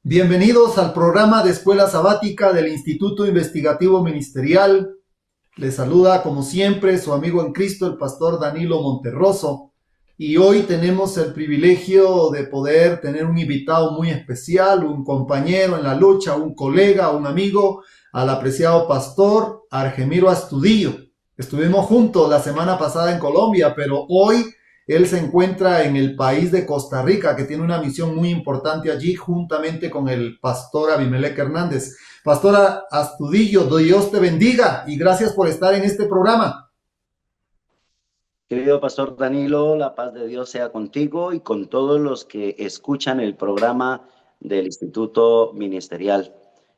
Bienvenidos al programa de Escuela Sabática del Instituto Investigativo Ministerial. Les saluda, como siempre, su amigo en Cristo, el pastor Danilo Monterroso. Y hoy tenemos el privilegio de poder tener un invitado muy especial, un compañero en la lucha, un colega, un amigo, al apreciado pastor Argemiro Astudillo. Estuvimos juntos la semana pasada en Colombia, pero hoy él se encuentra en el país de Costa Rica, que tiene una misión muy importante allí, juntamente con el pastor Abimelech Hernández. Pastora Astudillo, Dios te bendiga y gracias por estar en este programa. Querido Pastor Danilo, la paz de Dios sea contigo y con todos los que escuchan el programa del Instituto Ministerial.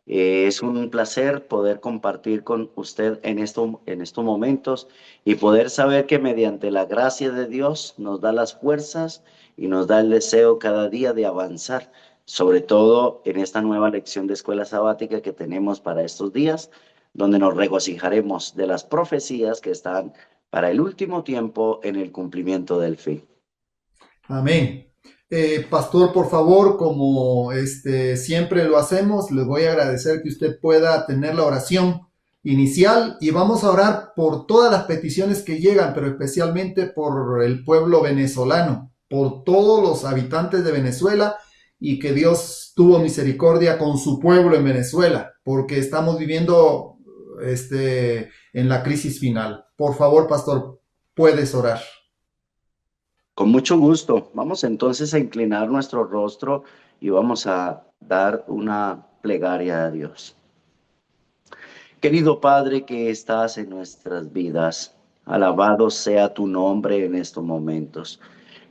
Es un placer poder compartir con usted en estos momentos y poder saber que mediante la gracia de Dios nos da las fuerzas y nos da el deseo cada día de avanzar, sobre todo en esta nueva lección de escuela sabática que tenemos para estos días, donde nos regocijaremos de las profecías que están para el último tiempo en el cumplimiento del fin. Amén. Pastor, por favor, como siempre lo hacemos, le voy a agradecer que usted pueda tener la oración inicial y vamos a orar por todas las peticiones que llegan, pero especialmente por el pueblo venezolano, por todos los habitantes de Venezuela y que Dios tuvo misericordia con su pueblo en Venezuela, porque estamos viviendo en la crisis final. Por favor, pastor, puedes orar. Con mucho gusto. Vamos entonces a inclinar nuestro rostro y vamos a dar una plegaria a Dios. Querido Padre que estás en nuestras vidas, alabado sea tu nombre en estos momentos.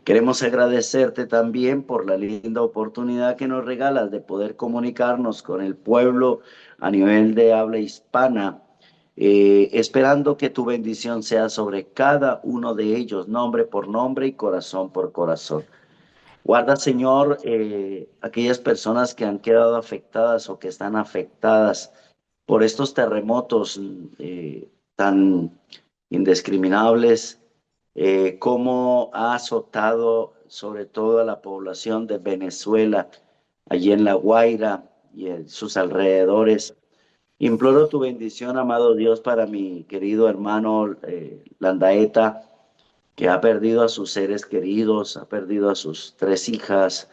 Queremos agradecerte también por la linda oportunidad que nos regalas de poder comunicarnos con el pueblo a nivel de habla hispana, esperando que tu bendición sea sobre cada uno de ellos, nombre por nombre y corazón por corazón. Guarda, Señor, aquellas personas que han quedado afectadas o que están afectadas por estos terremotos tan indiscriminables, cómo ha azotado sobre todo a la población de Venezuela, allí en La Guaira y en sus alrededores. Imploro tu bendición, amado Dios, para mi querido hermano Landaeta, que ha perdido a sus seres queridos, ha perdido a sus 3 hijas,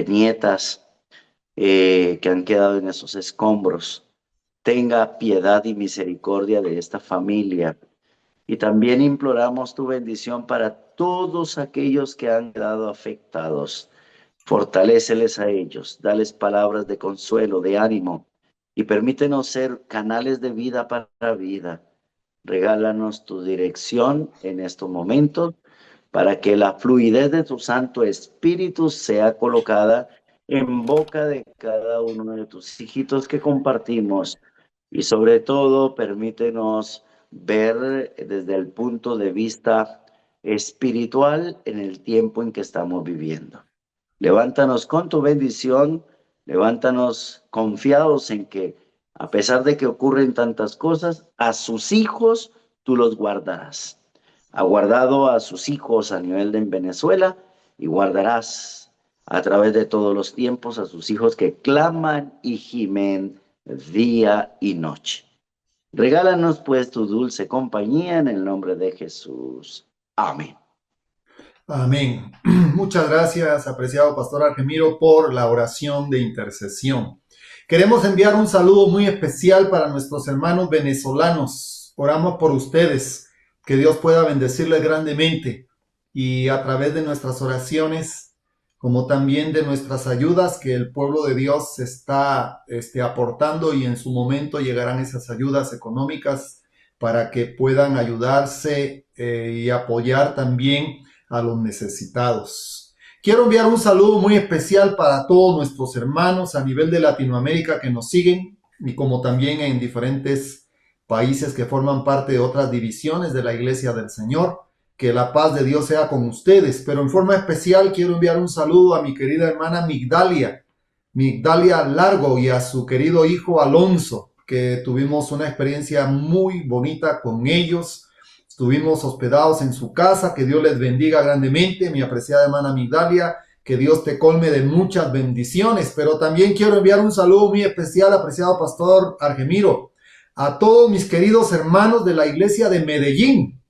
nietas, que han quedado en esos escombros. Tenga piedad y misericordia de esta familia. Y también imploramos tu bendición para todos aquellos que han quedado afectados. Fortaléceles a ellos, dales palabras de consuelo, de ánimo, y permítenos ser canales de vida para vida. Regálanos tu dirección en estos momentos para que la fluidez de tu Santo Espíritu sea colocada en boca de cada uno de tus hijitos que compartimos. Y sobre todo, permítenos ver desde el punto de vista espiritual en el tiempo en que estamos viviendo. Levántanos con tu bendición, levántanos confiados en que a pesar de que ocurren tantas cosas, a sus hijos tú los guardarás. Ha guardado a sus hijos a nivel de en Venezuela y guardarás a través de todos los tiempos a sus hijos que claman y gimen día y noche. Regálanos pues tu dulce compañía en el nombre de Jesús. Amén. Amén. Muchas gracias, apreciado pastor Argemiro, por la oración de intercesión. Queremos enviar un saludo muy especial para nuestros hermanos venezolanos. Oramos por ustedes, que Dios pueda bendecirles grandemente y a través de nuestras oraciones, como también de nuestras ayudas que el pueblo de Dios está aportando y en su momento llegarán esas ayudas económicas para que puedan ayudarse y apoyar también a los necesitados. Quiero enviar un saludo muy especial para todos nuestros hermanos a nivel de Latinoamérica que nos siguen y como también en diferentes países que forman parte de otras divisiones de la Iglesia del Señor. Que la paz de Dios sea con ustedes, pero en forma especial quiero enviar un saludo a mi querida hermana Migdalia Largo y a su querido hijo Alonso, que tuvimos una experiencia muy bonita con ellos. Estuvimos hospedados en su casa, que Dios les bendiga grandemente, mi apreciada hermana Migdalia, Que Dios te colme de muchas bendiciones. Pero también quiero enviar un saludo muy especial, apreciado pastor Argemiro, a todos mis queridos hermanos de la iglesia de Medellín.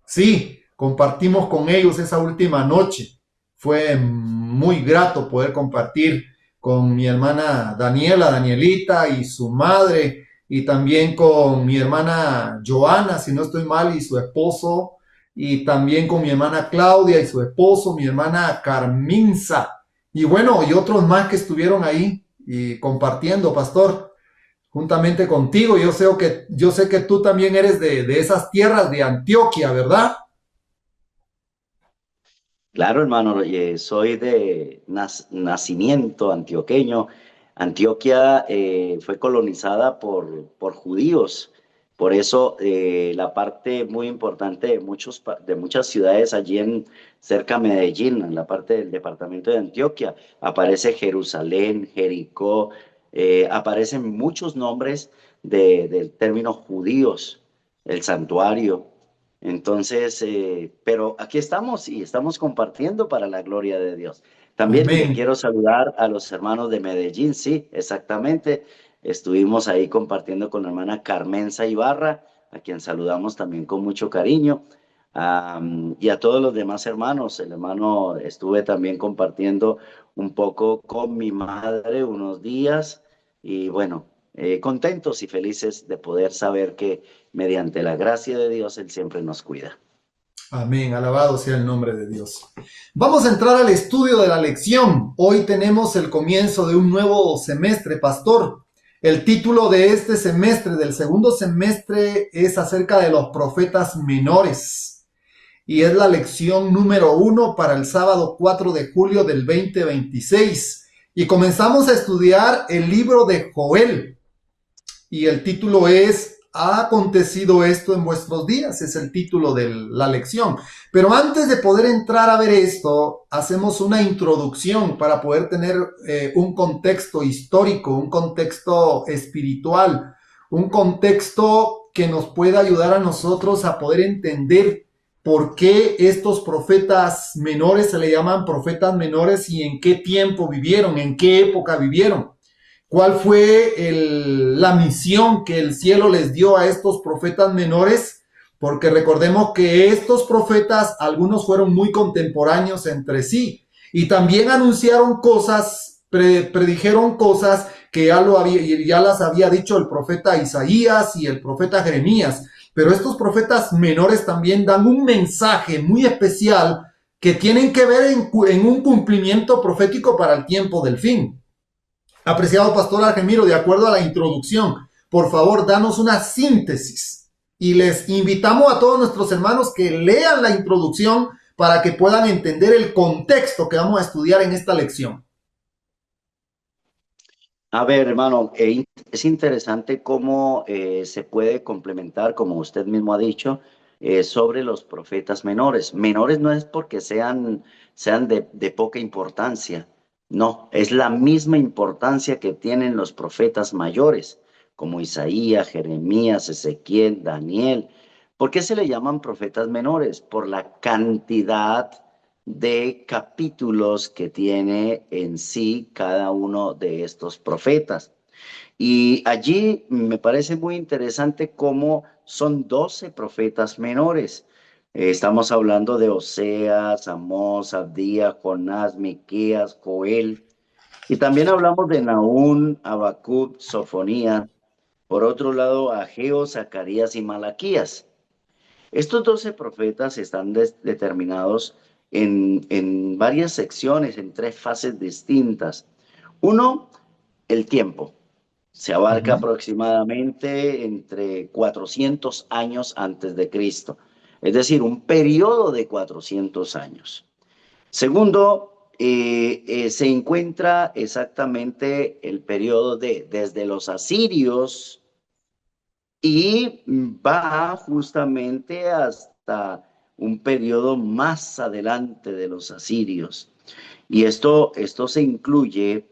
Sí, compartimos con ellos esa última noche. Fue muy grato poder compartir con mi hermana Daniela, Danielita y su madre, y también con mi hermana Joana, si no estoy mal, y su esposo, y también con mi hermana Claudia y su esposo, mi hermana Carminza, y bueno, y otros más que estuvieron ahí y compartiendo, pastor, juntamente contigo. Yo sé que tú también eres de esas tierras de Antioquia, ¿verdad? Claro, hermano, soy de nacimiento antioqueño. Antioquia fue colonizada por judíos. Por eso la parte muy importante de de muchas ciudades allí cerca de Medellín, en la parte del departamento de Antioquia, aparece Jerusalén, Jericó, aparecen muchos nombres del término judíos, el santuario. Entonces, pero aquí estamos y estamos compartiendo para la gloria de Dios. También le Amén. quiero saludar a los hermanos de Medellín, sí, exactamente. Estuvimos ahí compartiendo con la hermana Carmenza Ibarra, a quien saludamos también con mucho cariño. Y a todos los demás hermanos. El hermano estuve también compartiendo un poco con mi madre unos días y bueno, contentos y felices de poder saber que mediante la gracia de Dios Él siempre nos cuida. Amén, alabado sea el nombre de Dios. Vamos a entrar al estudio de la lección. Hoy tenemos el comienzo de un nuevo semestre, pastor. El título de este semestre, del segundo semestre, es acerca de los profetas menores. Y es la lección número 1 para el sábado 4 de julio del 2026. Y comenzamos a estudiar el libro de Joel. Y el título es ¿Ha acontecido esto en vuestros días? Es el título de la lección. Pero antes de poder entrar a ver esto, hacemos una introducción para poder tener un contexto histórico, un contexto espiritual, un contexto que nos pueda ayudar a nosotros a poder entender por qué estos profetas menores se le llaman profetas menores y en qué tiempo vivieron, en qué época vivieron. ¿Cuál fue la misión que el cielo les dio a estos profetas menores? Porque recordemos que estos profetas, algunos fueron muy contemporáneos entre sí y también anunciaron cosas, predijeron cosas que ya las había dicho el profeta Isaías y el profeta Jeremías. Pero estos profetas menores también dan un mensaje muy especial que tienen que ver en un cumplimiento profético para el tiempo del fin. Apreciado pastor Argemiro, de acuerdo a la introducción, por favor, danos una síntesis. Y les invitamos a todos nuestros hermanos que lean la introducción para que puedan entender el contexto que vamos a estudiar en esta lección. A ver, hermano, es interesante cómo se puede complementar, como usted mismo ha dicho, sobre los profetas menores. Menores no es porque sean de poca importancia, no, es la misma importancia que tienen los profetas mayores, como Isaías, Jeremías, Ezequiel, Daniel. ¿Por qué se le llaman profetas menores? Por la cantidad de capítulos que tiene en sí cada uno de estos profetas. Y allí me parece muy interesante cómo son 12 profetas menores. Estamos hablando de Oseas, Amós, Abdías, Jonás, Miqueas, Joel. Y también hablamos de Nahum, Habacuc, Sofonías. Por otro lado, Ageo, Zacarías y Malaquías. Estos 12 profetas están determinados en varias secciones, en tres fases distintas. Uno, el tiempo. Se Uh abarca -huh. aproximadamente entre 400 años antes de Cristo, es decir, un periodo de 400 años. Segundo, se encuentra exactamente el periodo desde los asirios y va justamente hasta un periodo más adelante de los asirios. Y esto se incluye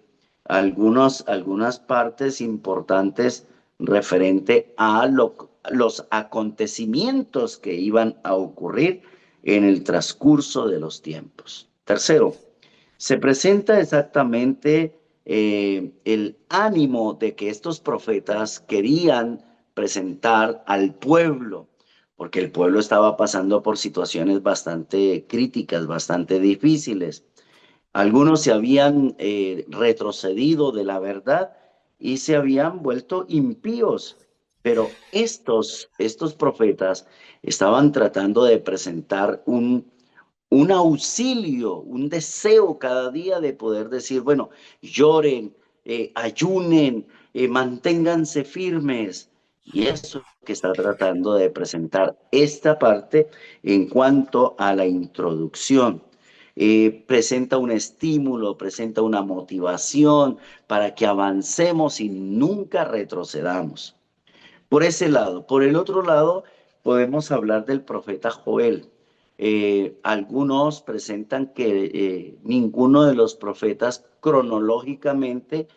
algunas partes importantes referente a los acontecimientos que iban a ocurrir en el transcurso de los tiempos. Tercero, Se presenta exactamente el ánimo de que estos profetas querían presentar al pueblo, porque el pueblo estaba pasando por situaciones bastante críticas, bastante difíciles. Algunos se habían retrocedido de la verdad y se habían vuelto impíos, pero estos profetas estaban tratando de presentar un auxilio, un deseo cada día de poder decir, bueno, lloren, ayunen, manténganse firmes. Y eso que está tratando de presentar esta parte en cuanto a la introducción. Presenta un estímulo, presenta una motivación para que avancemos y nunca retrocedamos. Por ese lado. Por el otro lado, podemos hablar del profeta Joel. Algunos presentan que ninguno de los profetas cronológicamente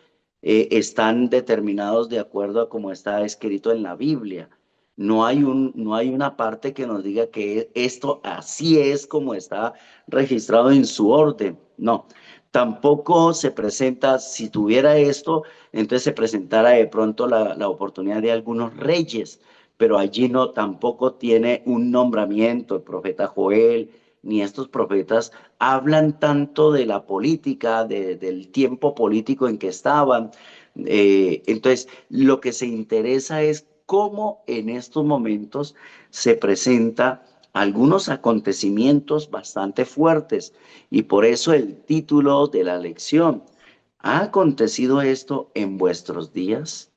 están determinados de acuerdo a cómo está escrito en la Biblia. No hay una parte que nos diga que esto así es como está registrado en su orden. No, tampoco se presenta, si tuviera esto, entonces se presentara de pronto la oportunidad de algunos reyes, pero allí no tampoco tiene un nombramiento. El profeta Joel ni estos profetas hablan tanto de la política, del tiempo político en que estaban. Entonces, lo que se interesa es cómo en estos momentos se presenta algunos acontecimientos bastante fuertes y por eso el título de la lección. ¿Ha acontecido esto en vuestros días?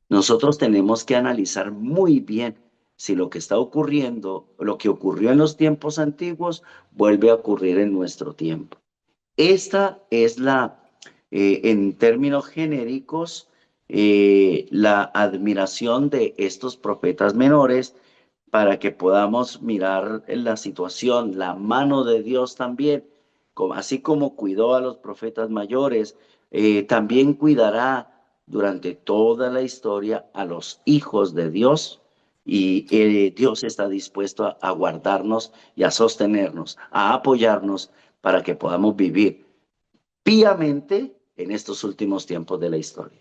Nosotros tenemos que analizar muy bien si lo que está ocurriendo, lo que ocurrió en los tiempos antiguos, vuelve a ocurrir en nuestro tiempo. Esta es en términos genéricos, la admiración de estos profetas menores para que podamos mirar la situación, la mano de Dios también, así como cuidó a los profetas mayores, también cuidará durante toda la historia a los hijos de Dios y Dios está dispuesto a guardarnos y a sostenernos, a apoyarnos para que podamos vivir píamente en estos últimos tiempos de la historia.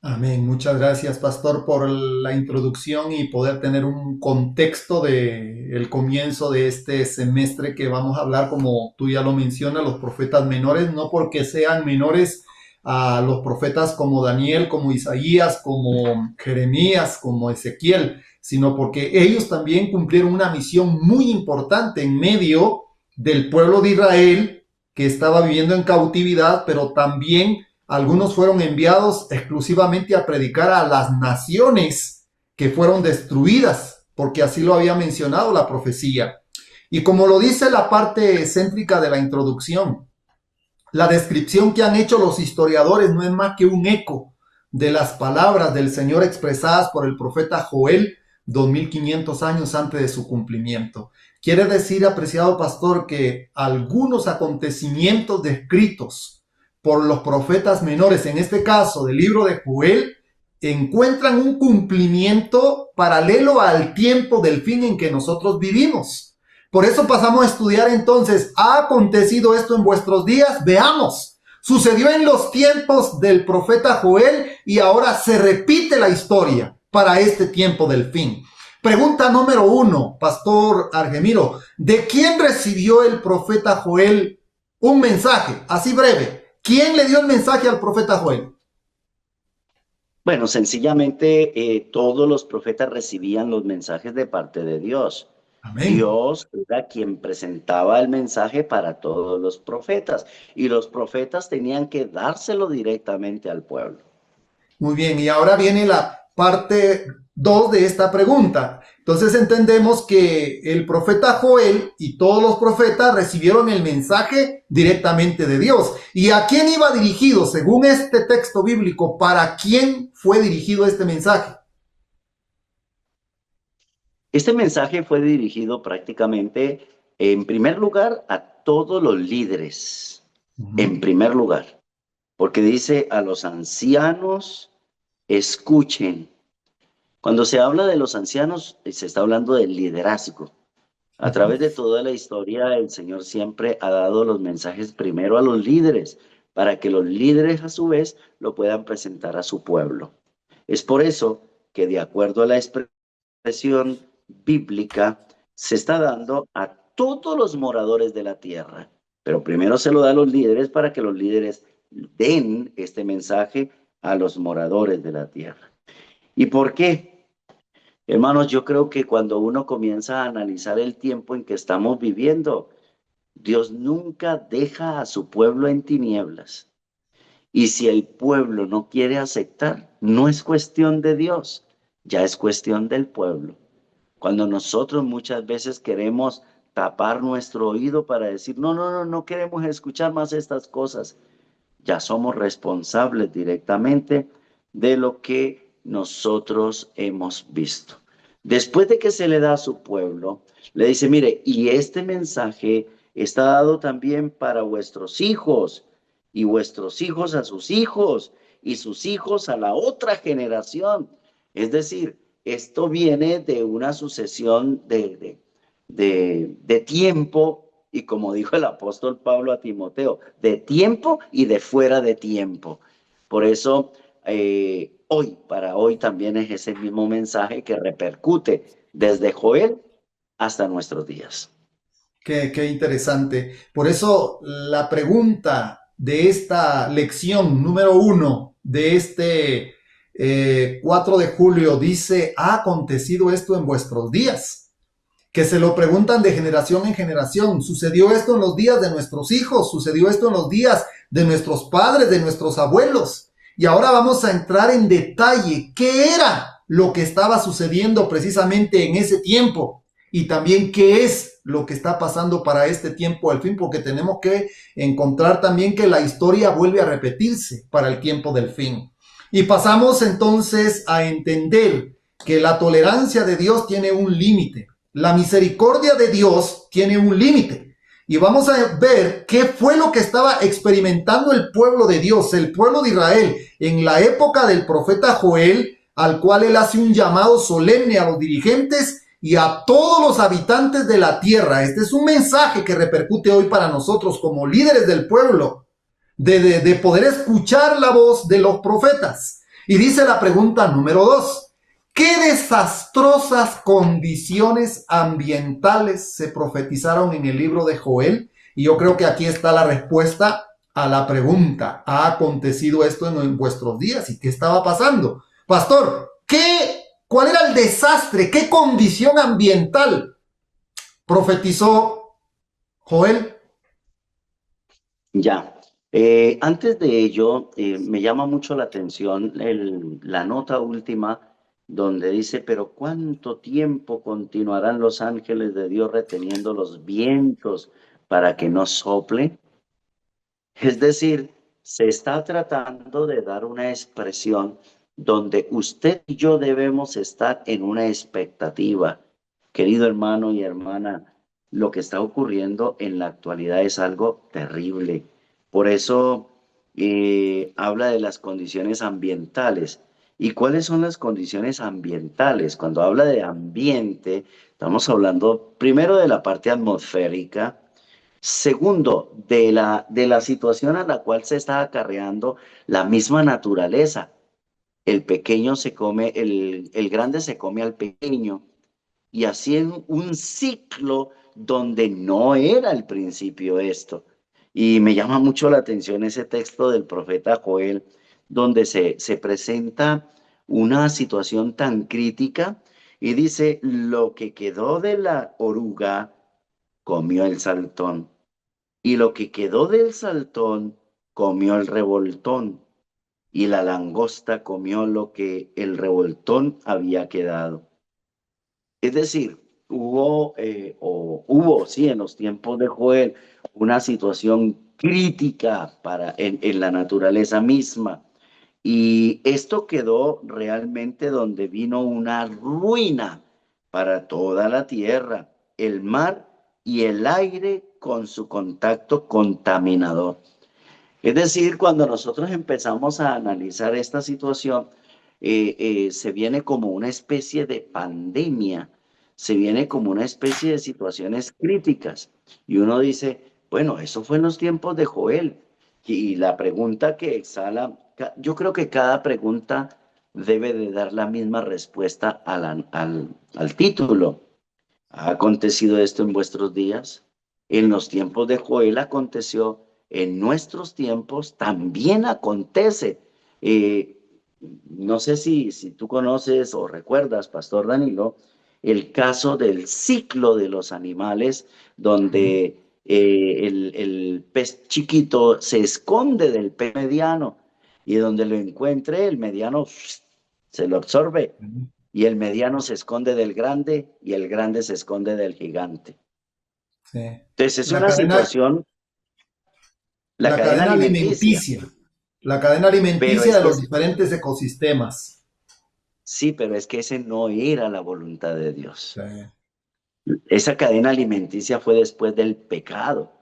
Amén. Muchas gracias, pastor, por la introducción y poder tener un contexto de el comienzo de este semestre que vamos a hablar, como tú ya lo mencionas, los profetas menores, no porque sean menores a los profetas como Daniel, como Isaías, como Jeremías, como Ezequiel, sino porque ellos también cumplieron una misión muy importante en medio del pueblo de Israel que estaba viviendo en cautividad, pero también algunos fueron enviados exclusivamente a predicar a las naciones que fueron destruidas, porque así lo había mencionado la profecía. Y como lo dice la parte céntrica de la introducción, la descripción que han hecho los historiadores no es más que un eco de las palabras del Señor expresadas por el profeta Joel 2500 años antes de su cumplimiento. Quiere decir, apreciado pastor, que algunos acontecimientos descritos por los profetas menores, en este caso del libro de Joel, encuentran un cumplimiento paralelo al tiempo del fin en que nosotros vivimos. Por eso pasamos a estudiar entonces, ¿ha acontecido esto en vuestros días? Veamos. Sucedió en los tiempos del profeta Joel y ahora se repite la historia para este tiempo del fin. Pregunta número 1, Pastor Argemiro. ¿De quién recibió el profeta Joel un mensaje? Así breve. ¿Quién le dio el mensaje al profeta Joel? Bueno, sencillamente todos los profetas recibían los mensajes de parte de Dios. Amén. Dios era quien presentaba el mensaje para todos los profetas y los profetas tenían que dárselo directamente al pueblo. Muy bien, y ahora viene la parte 2 de esta pregunta. Entonces entendemos que el profeta Joel y todos los profetas recibieron el mensaje directamente de Dios. ¿Y a quién iba dirigido? Según este texto bíblico, ¿para quién fue dirigido este mensaje? Este mensaje fue dirigido prácticamente, en primer lugar, a todos los líderes, Uh en -huh. primer lugar, porque dice a los ancianos, escuchen. Cuando se habla de los ancianos, se está hablando del liderazgo. A través de toda la historia, el Señor siempre ha dado los mensajes primero a los líderes, para que los líderes a su vez lo puedan presentar a su pueblo. Es por eso que de acuerdo a la expresión bíblica, se está dando a todos los moradores de la tierra, pero primero se lo da a los líderes para que los líderes den este mensaje a los moradores de la tierra. ¿Y por qué? Hermanos, yo creo que cuando uno comienza a analizar el tiempo en que estamos viviendo, Dios nunca deja a su pueblo en tinieblas. Y si el pueblo no quiere aceptar, no es cuestión de Dios, ya es cuestión del pueblo. Cuando nosotros muchas veces queremos tapar nuestro oído para decir, no, no, no, no queremos escuchar más estas cosas, ya somos responsables directamente de lo que nosotros hemos visto. Después de que se le da a su pueblo, le dice, mire, y este mensaje está dado también para vuestros hijos, y vuestros hijos a sus hijos, y sus hijos a la otra generación. Es decir, esto viene de una sucesión de tiempo y como dijo el apóstol Pablo a Timoteo, de tiempo y de fuera de tiempo. Por eso, para hoy también es ese mismo mensaje que repercute desde Joel hasta nuestros días. Qué interesante. Por eso la pregunta de esta lección número 1 de este 4 de julio dice, ¿ha acontecido esto en vuestros días? Que se lo preguntan de generación en generación. ¿Sucedió esto en los días de nuestros hijos? ¿Sucedió esto en los días de nuestros padres, de nuestros abuelos? Y ahora vamos a entrar en detalle. ¿Qué era lo que estaba sucediendo precisamente en ese tiempo? Y también qué es lo que está pasando para este tiempo al fin, porque tenemos que encontrar también que la historia vuelve a repetirse para el tiempo del fin. Y pasamos entonces a entender que la tolerancia de Dios tiene un límite. La misericordia de Dios tiene un límite. Y vamos a ver qué fue lo que estaba experimentando el pueblo de Dios, el pueblo de Israel, en la época del profeta Joel, al cual él hace un llamado solemne a los dirigentes y a todos los habitantes de la tierra. Este es un mensaje que repercute hoy para nosotros como líderes del pueblo, de poder escuchar la voz de los profetas. Y dice la pregunta número 2. ¿Qué desastrosas condiciones ambientales se profetizaron en el libro de Joel? Y yo creo que aquí está la respuesta a la pregunta. ¿Ha acontecido esto en vuestros días? ¿Y qué estaba pasando? Pastor, ¿cuál era el desastre? ¿Qué condición ambiental profetizó Joel? Ya. Antes de ello, me llama mucho la atención la nota última donde dice, pero ¿cuánto tiempo continuarán los ángeles de Dios reteniendo los vientos para que no sople? Es decir, se está tratando de dar una expresión donde usted y yo debemos estar en una expectativa. Querido hermano y hermana, lo que está ocurriendo en la actualidad es algo terrible. Por eso habla de las condiciones ambientales. ¿Y cuáles son las condiciones ambientales? Cuando habla de ambiente, estamos hablando primero de la parte atmosférica. Segundo, de la situación a la cual se está acarreando la misma naturaleza. El pequeño se come, el grande se come al pequeño. Y así en un ciclo donde no era al principio esto. Y me llama mucho la atención ese texto del profeta Joel, donde se presenta una situación tan crítica y dice, lo que quedó de la oruga comió el saltón. Y lo que quedó del saltón comió el revoltón, y la langosta comió lo que el revoltón había quedado. Es decir, hubo, sí, en los tiempos de Joel, una situación crítica en la naturaleza misma. Y esto quedó realmente donde vino una ruina para toda la tierra, el mar y el aire con su contacto contaminador. Es decir, cuando nosotros empezamos a analizar esta situación, se viene como una especie de pandemia se viene como una especie de situaciones críticas. Y uno dice, bueno, eso fue en los tiempos de Joel. Y la pregunta que exhala, yo creo que cada pregunta debe de dar la misma respuesta al título. ¿Ha acontecido esto en vuestros días? En los tiempos de Joel aconteció, en nuestros tiempos también acontece. Eh, no sé si tú conoces o recuerdas, Pastor Danilo, el caso del ciclo de los animales, donde el pez chiquito se esconde del pez mediano y donde lo encuentre, el mediano se lo absorbe y el mediano se esconde del grande y el grande se esconde del gigante. Sí. Entonces es La una cadena, situación, la la cadena cadena alimenticia, alimenticia, la cadena pero alimenticia es de que los diferentes ecosistemas. sí, pero es que ese no era la voluntad de Sí, Dios. Esa cadena alimenticia fue después del pecado,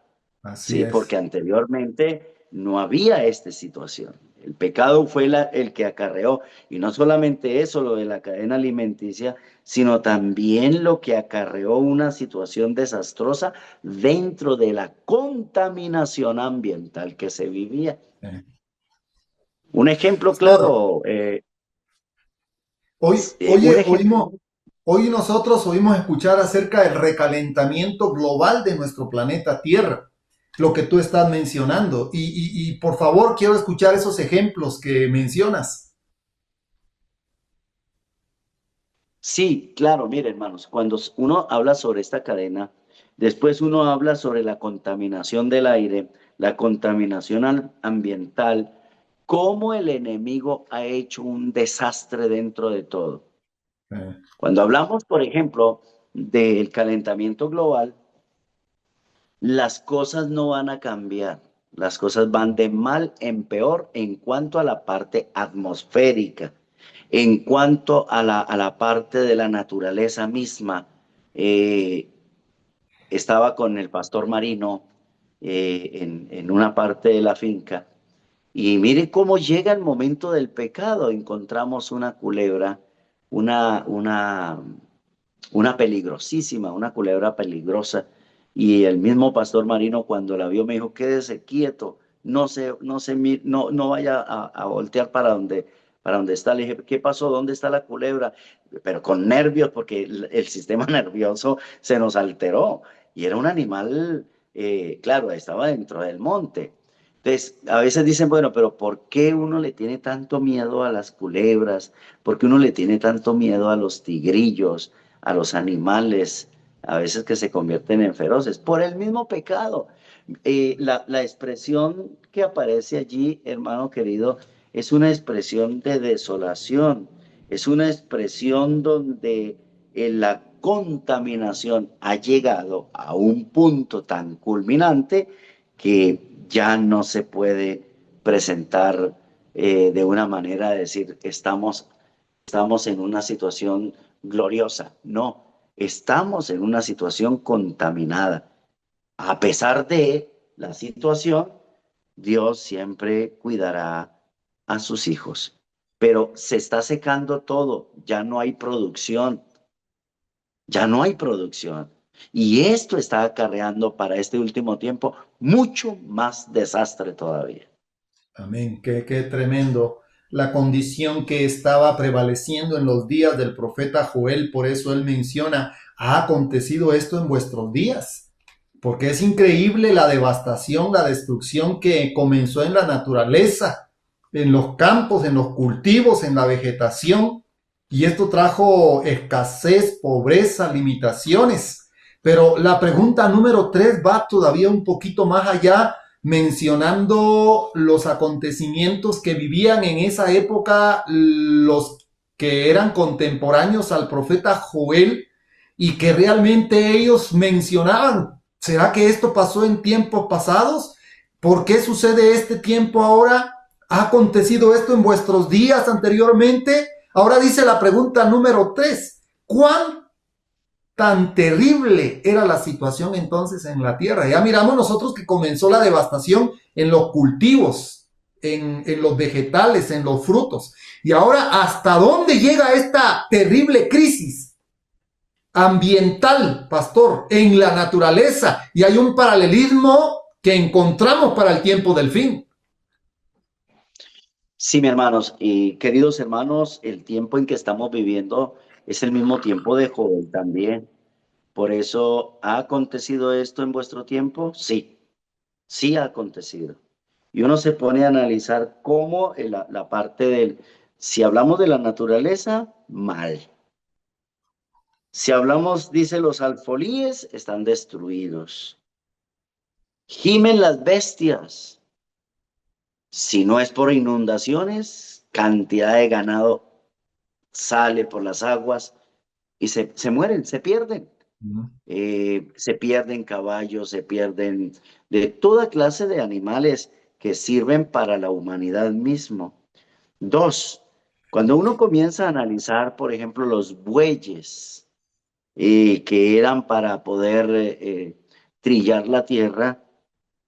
así ¿sí? Porque es. anteriormente no había esta situación. El pecado fue el que acarreó, y no solamente eso, lo de la cadena alimenticia, sino también lo que acarreó una situación desastrosa dentro de la contaminación ambiental que se vivía. Sí. Un ejemplo Pastor, claro, hoy, un oye, ejemplo. hoy nosotros oímos escuchar acerca del recalentamiento global de nuestro planeta Tierra, lo que tú estás mencionando. Y por favor, quiero escuchar esos ejemplos que mencionas. Sí, claro, mire, hermanos, cuando uno habla sobre esta cadena, después uno habla sobre la contaminación del aire, la contaminación ambiental, cómo el enemigo ha hecho un desastre dentro de todo. Eh, Cuando hablamos, por ejemplo, del calentamiento global, las cosas no van a cambiar, las cosas van de mal en peor en cuanto a la parte atmosférica. En cuanto a la parte de la naturaleza misma, eh, estaba con el pastor Marino en una parte de la finca y mire cómo llega el momento del pecado. Encontramos una culebra, una, una, una peligrosísima, una culebra peligrosa. Y el mismo pastor Marino cuando la vio me dijo, quédese quieto, no vaya a voltear para donde está. Le dije, ¿qué pasó? ¿Dónde está la culebra? Pero con nervios porque el sistema nervioso se nos alteró. Y era un animal, claro, estaba dentro del monte. Entonces, a veces dicen, bueno, pero ¿por qué uno le tiene tanto miedo a las culebras? ¿Por qué uno le tiene tanto miedo a los tigrillos, a los animales, a veces que se convierten en feroces? Por el mismo pecado. La expresión que aparece allí, hermano querido, es una expresión de desolación, es una expresión donde la contaminación ha llegado a un punto tan culminante que ya no se puede presentar de una manera de decir estamos en una situación gloriosa. No, estamos en una situación contaminada. A pesar de la situación, Dios siempre cuidará a sus hijos. Pero se está secando todo, ya no hay producción, ya no hay producción. Y esto está acarreando para este último tiempo mucho más desastre todavía. Amén, qué tremendo. La condición que estaba prevaleciendo en los días del profeta Joel, por eso él menciona, ha acontecido esto en vuestros días, porque es increíble la devastación, la destrucción que comenzó en la naturaleza, en los campos, en los cultivos, en la vegetación, y esto trajo escasez, pobreza, limitaciones. Pero la pregunta número 3 va todavía un poquito más allá, mencionando los acontecimientos que vivían en esa época los que eran contemporáneos al profeta Joel y que realmente ellos mencionaban. ¿Será que esto pasó en tiempos pasados? ¿Por qué sucede este tiempo ahora? ¿Ha acontecido esto en vuestros días anteriormente? Ahora dice la pregunta número 3. ¿Cuán tan terrible era la situación entonces en la tierra? Ya miramos nosotros que comenzó la devastación en los cultivos, en los vegetales, en los frutos. Y ahora, ¿hasta dónde llega esta terrible crisis? ambiental, pastor, en la naturaleza, y hay un paralelismo que encontramos para el tiempo del fin. Sí, mis hermanos y queridos hermanos, el tiempo en que estamos viviendo es el mismo tiempo de Joel también. Por eso, ¿ha acontecido esto en vuestro tiempo? Sí, sí ha acontecido. Y uno se pone a analizar cómo la parte del, si hablamos de la naturaleza, mal. Si hablamos, dice, los alfolíes están destruidos. Gimen las bestias. Si no es por inundaciones, cantidad de ganado sale por las aguas y se mueren, se pierden. Se pierden caballos, se pierden de toda clase de animales que sirven para la humanidad mismo. Dos, cuando uno comienza a analizar, por ejemplo, los bueyes que eran para poder trillar la tierra,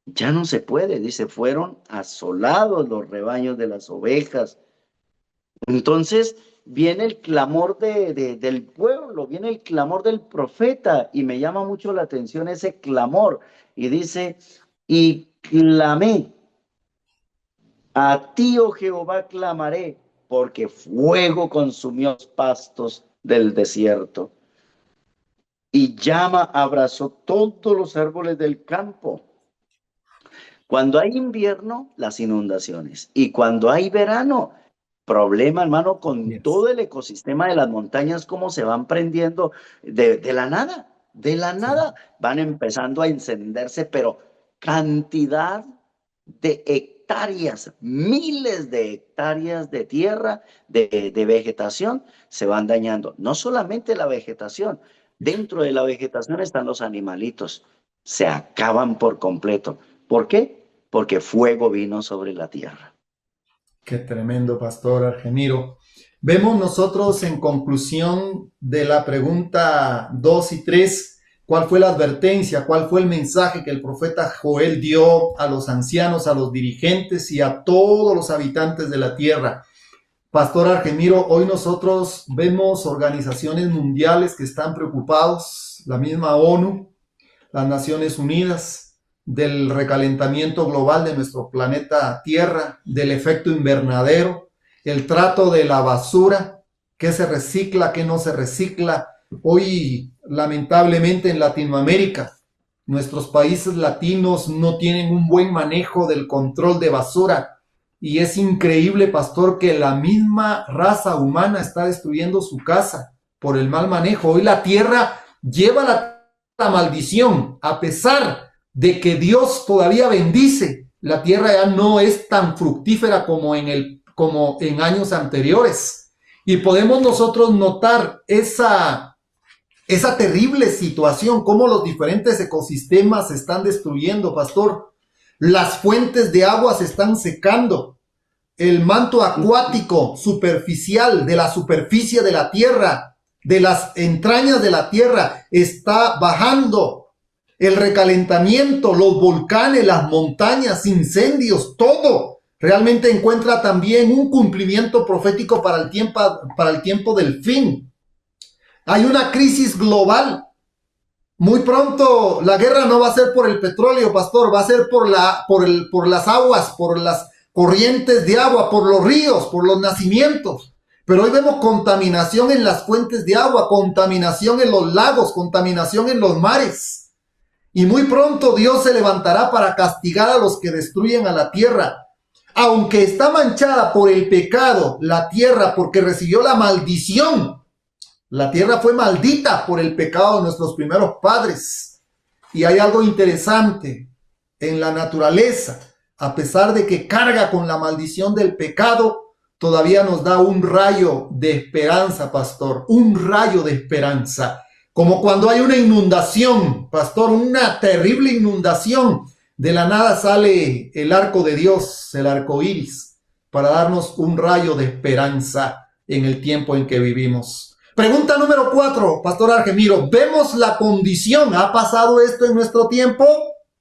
ya no se puede, dice, fueron asolados los rebaños de las ovejas. Entonces viene el clamor del pueblo, viene el clamor del profeta y me llama mucho la atención ese clamor. Y dice, y clamé, a ti, oh Jehová, clamaré, porque fuego consumió los pastos del desierto. Y llama abrazó todos los árboles del campo. Cuando hay invierno, las inundaciones. Y cuando hay verano, problema, hermano, con todo el ecosistema de las montañas, cómo se van prendiendo de la nada. De la nada van empezando a encenderse, pero cantidad de hectáreas, miles de hectáreas de tierra, de vegetación, se van dañando. No solamente la vegetación, dentro de la vegetación están los animalitos. Se acaban por completo. ¿Por qué? Porque fuego vino sobre la tierra. Qué tremendo, pastor Argemiro. Vemos nosotros en conclusión de la pregunta 2 y 3, ¿cuál fue la advertencia? ¿Cuál fue el mensaje que el profeta Joel dio a los ancianos, a los dirigentes y a todos los habitantes de la tierra? Pastor Argemiro, hoy nosotros vemos organizaciones mundiales que están preocupados, la misma ONU, las Naciones Unidas, del recalentamiento global de nuestro planeta Tierra, del efecto invernadero, el trato de la basura, qué se recicla, qué no se recicla. Hoy, lamentablemente, en Latinoamérica, nuestros países latinos no tienen un buen manejo del control de basura. Y es increíble, pastor, que la misma raza humana está destruyendo su casa por el mal manejo. Hoy la tierra lleva la maldición, a pesar de que Dios todavía bendice. La tierra ya no es tan fructífera como en años anteriores. Y podemos nosotros notar esa terrible situación, cómo los diferentes ecosistemas se están destruyendo, pastor. Las fuentes de agua se están secando. El manto acuático superficial de la superficie de la tierra, de las entrañas de la tierra, está bajando. El recalentamiento, los volcanes, las montañas, incendios, todo realmente encuentra también un cumplimiento profético para el tiempo del fin. Hay una crisis global. Muy pronto la guerra no va a ser por el petróleo, pastor, va a ser por las aguas, por las corrientes de agua, por los ríos, por los nacimientos. Pero hoy vemos contaminación en las fuentes de agua, contaminación en los lagos, contaminación en los mares. Y muy pronto Dios se levantará para castigar a los que destruyen a la tierra. Aunque está manchada por el pecado, la tierra, porque recibió la maldición. La tierra fue maldita por el pecado de nuestros primeros padres. Y hay algo interesante en la naturaleza. A pesar de que carga con la maldición del pecado, todavía nos da un rayo de esperanza, pastor. Un rayo de esperanza. Como cuando hay una inundación, pastor, una terrible inundación. De la nada sale el arco de Dios, el arco iris, para darnos un rayo de esperanza en el tiempo en que vivimos. Pregunta número 4, pastor Argemiro. ¿Vemos la condición? ¿Ha pasado esto en nuestro tiempo?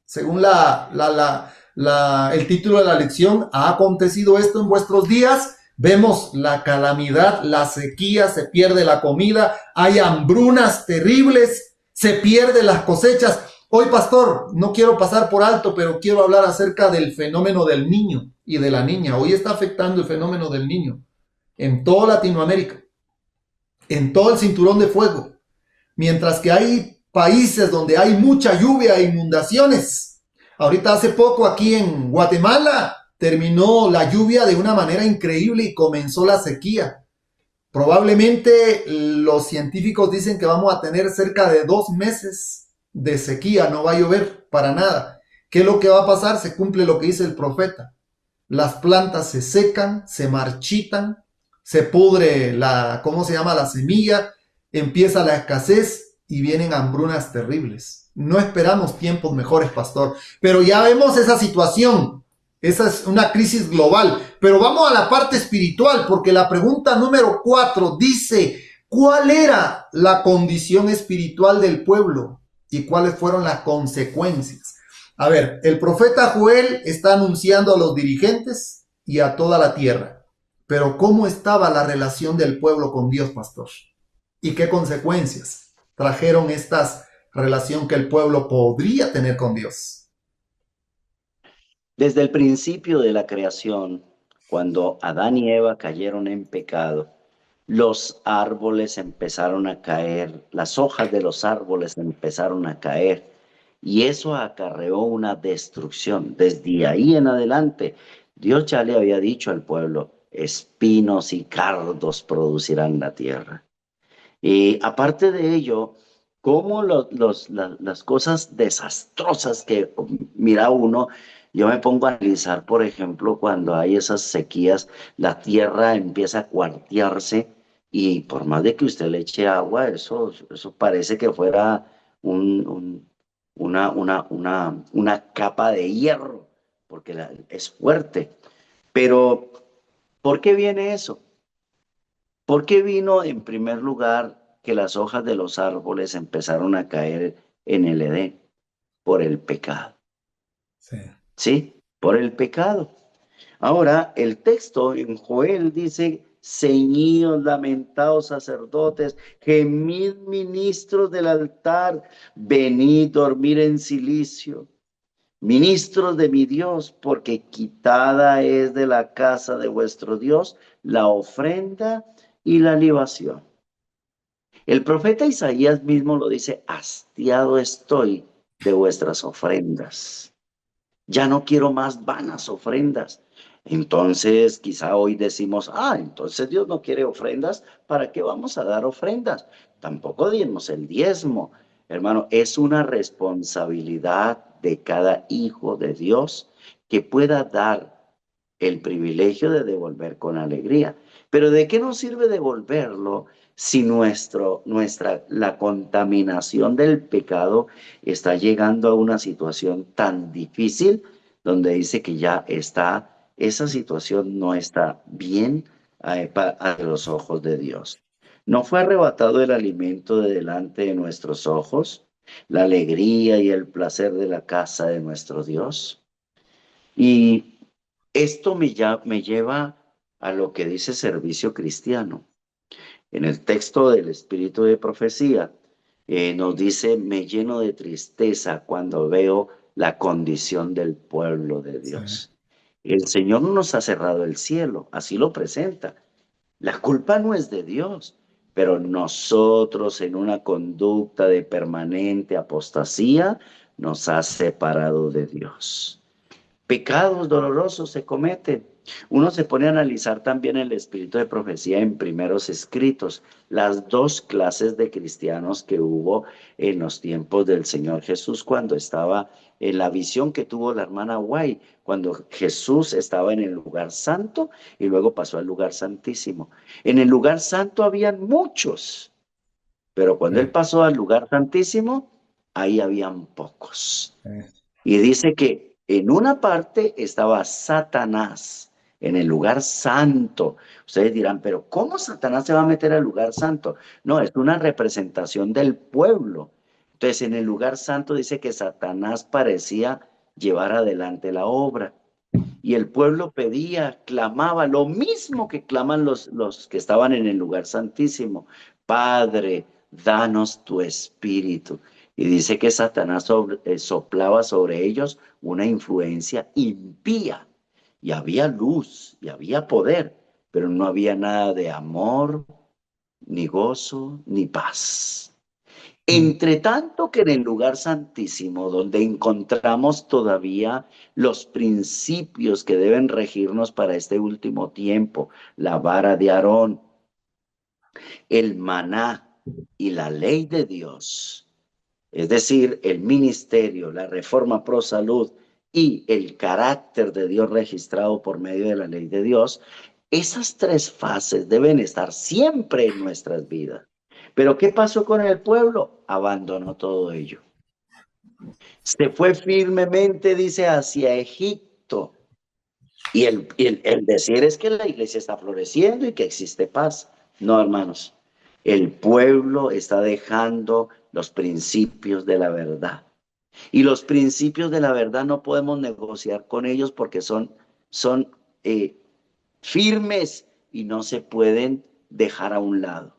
Según el título de la lección, ¿ha acontecido esto en vuestros días? Vemos la calamidad, la sequía, se pierde la comida, hay hambrunas terribles, se pierden las cosechas. Hoy, pastor, no quiero pasar por alto, pero quiero hablar acerca del fenómeno del niño y de la niña. Hoy está afectando el fenómeno del niño en toda Latinoamérica, en todo el cinturón de fuego. Mientras que hay países donde hay mucha lluvia e inundaciones. Ahorita hace poco aquí en Guatemala terminó la lluvia de una manera increíble y comenzó la sequía. Probablemente los científicos dicen que vamos a tener cerca de 2 meses de sequía, no va a llover para nada. ¿Qué es lo que va a pasar? Se cumple lo que dice el profeta. Las plantas se secan, se marchitan, se pudre ¿cómo se llama? La semilla, empieza la escasez y vienen hambrunas terribles. No esperamos tiempos mejores, pastor, pero ya vemos esa situación. Esa es una crisis global. Pero vamos a la parte espiritual, porque la pregunta número 4 dice, ¿cuál era la condición espiritual del pueblo y cuáles fueron las consecuencias? A ver, el profeta Joel está anunciando a los dirigentes y a toda la tierra. Pero ¿cómo estaba la relación del pueblo con Dios, pastor? ¿Y qué consecuencias trajeron esta relación que el pueblo podría tener con Dios? Desde el principio de la creación, cuando Adán y Eva cayeron en pecado, los árboles empezaron a caer, las hojas de los árboles empezaron a caer, y eso acarreó una destrucción. Desde ahí en adelante, Dios ya le había dicho al pueblo, espinos y cardos producirán la tierra. Y aparte de ello, como las cosas desastrosas que mira uno, yo me pongo a analizar, por ejemplo, cuando hay esas sequías, la tierra empieza a cuartearse y por más de que usted le eche agua, eso parece que fuera una capa de hierro, porque es fuerte. Pero, ¿por qué viene eso? ¿Por qué vino en primer lugar que las hojas de los árboles empezaron a caer en el Edén? Por el pecado. Sí. ¿Sí? Por el pecado. Ahora, el texto en Joel dice, ceñíos, lamentados sacerdotes, gemid ministros del altar, venid dormir en silicio, ministros de mi Dios, porque quitada es de la casa de vuestro Dios la ofrenda y la libación. El profeta Isaías mismo lo dice, hastiado estoy de vuestras ofrendas. Ya no quiero más vanas ofrendas. Entonces, quizá hoy decimos, entonces Dios no quiere ofrendas, ¿para qué vamos a dar ofrendas? Tampoco dimos el diezmo. Hermano, es una responsabilidad de cada hijo de Dios que pueda dar el privilegio de devolver con alegría. Pero ¿de qué nos sirve devolverlo si la contaminación del pecado está llegando a una situación tan difícil donde dice que esa situación no está bien a los ojos de Dios? ¿No fue arrebatado el alimento de delante de nuestros ojos, la alegría y el placer de la casa de nuestro Dios? Y esto me lleva a lo que dice servicio cristiano. En el texto del Espíritu de Profecía nos dice, me lleno de tristeza cuando veo la condición del pueblo de Sí. Dios. El Señor no nos ha cerrado el cielo, así lo presenta. La culpa no es de Dios, pero nosotros en una conducta de permanente apostasía nos ha separado de Dios. Pecados dolorosos se cometen. Uno se pone a analizar también el espíritu de profecía en primeros escritos, las dos clases de cristianos que hubo en los tiempos del Señor Jesús cuando estaba en la visión que tuvo la hermana White, cuando Jesús estaba en el lugar santo y luego pasó al lugar santísimo. En el lugar santo habían muchos, pero cuando él Sí. pasó al lugar santísimo, ahí habían pocos. Sí. Y dice que en una parte estaba Satanás, en el lugar santo. Ustedes dirán, pero ¿cómo Satanás se va a meter al lugar santo? No, es una representación del pueblo. Entonces, en el lugar santo dice que Satanás parecía llevar adelante la obra. Y el pueblo pedía, clamaba, lo mismo que claman los que estaban en el lugar santísimo. Padre, danos tu espíritu. Y dice que Satanás soplaba sobre ellos una influencia impía. Y había luz, y había poder, pero no había nada de amor, ni gozo, ni paz. Mm. Entre tanto que en el lugar santísimo, donde encontramos todavía los principios que deben regirnos para este último tiempo, la vara de Aarón, el maná y la ley de Dios, es decir, el ministerio, la reforma pro salud y el carácter de Dios registrado por medio de la ley de Dios, esas tres fases deben estar siempre en nuestras vidas. Pero ¿qué pasó con el pueblo? Abandonó todo ello. Se fue firmemente, dice, hacia Egipto. Y el decir es que la iglesia está floreciendo y que existe paz. No, hermanos. El pueblo está dejando los principios de la verdad. Y los principios de la verdad no podemos negociar con ellos porque son firmes y no se pueden dejar a un lado.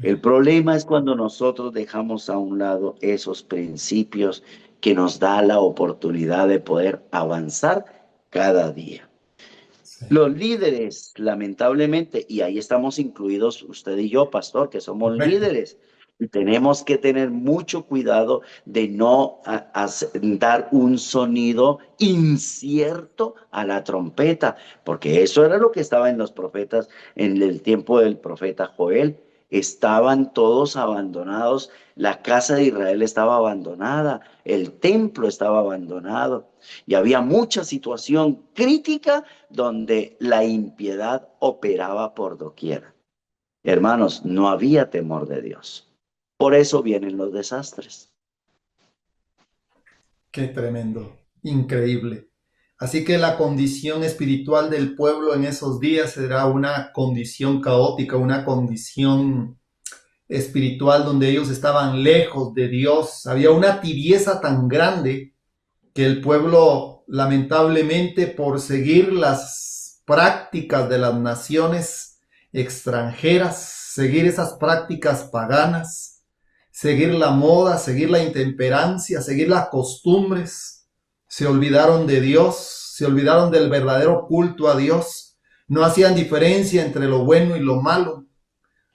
El problema es cuando nosotros dejamos a un lado esos principios que nos da la oportunidad de poder avanzar cada día. Sí. Los líderes, lamentablemente, y ahí estamos incluidos usted y yo, pastor, que somos Correcto. líderes, y tenemos que tener mucho cuidado de no dar un sonido incierto a la trompeta, porque eso era lo que estaba en los profetas, en el tiempo del profeta Joel. Estaban todos abandonados, la casa de Israel estaba abandonada, el templo estaba abandonado, y había mucha situación crítica donde la impiedad operaba por doquier. Hermanos, no había temor de Dios. Por eso vienen los desastres. Qué tremendo, increíble. Así que la condición espiritual del pueblo en esos días era una condición caótica, una condición espiritual donde ellos estaban lejos de Dios. Había una tibieza tan grande que el pueblo, lamentablemente, por seguir las prácticas de las naciones extranjeras, seguir esas prácticas paganas, seguir la moda, seguir la intemperancia, seguir las costumbres, se olvidaron de Dios, se olvidaron del verdadero culto a Dios, no hacían diferencia entre lo bueno y lo malo,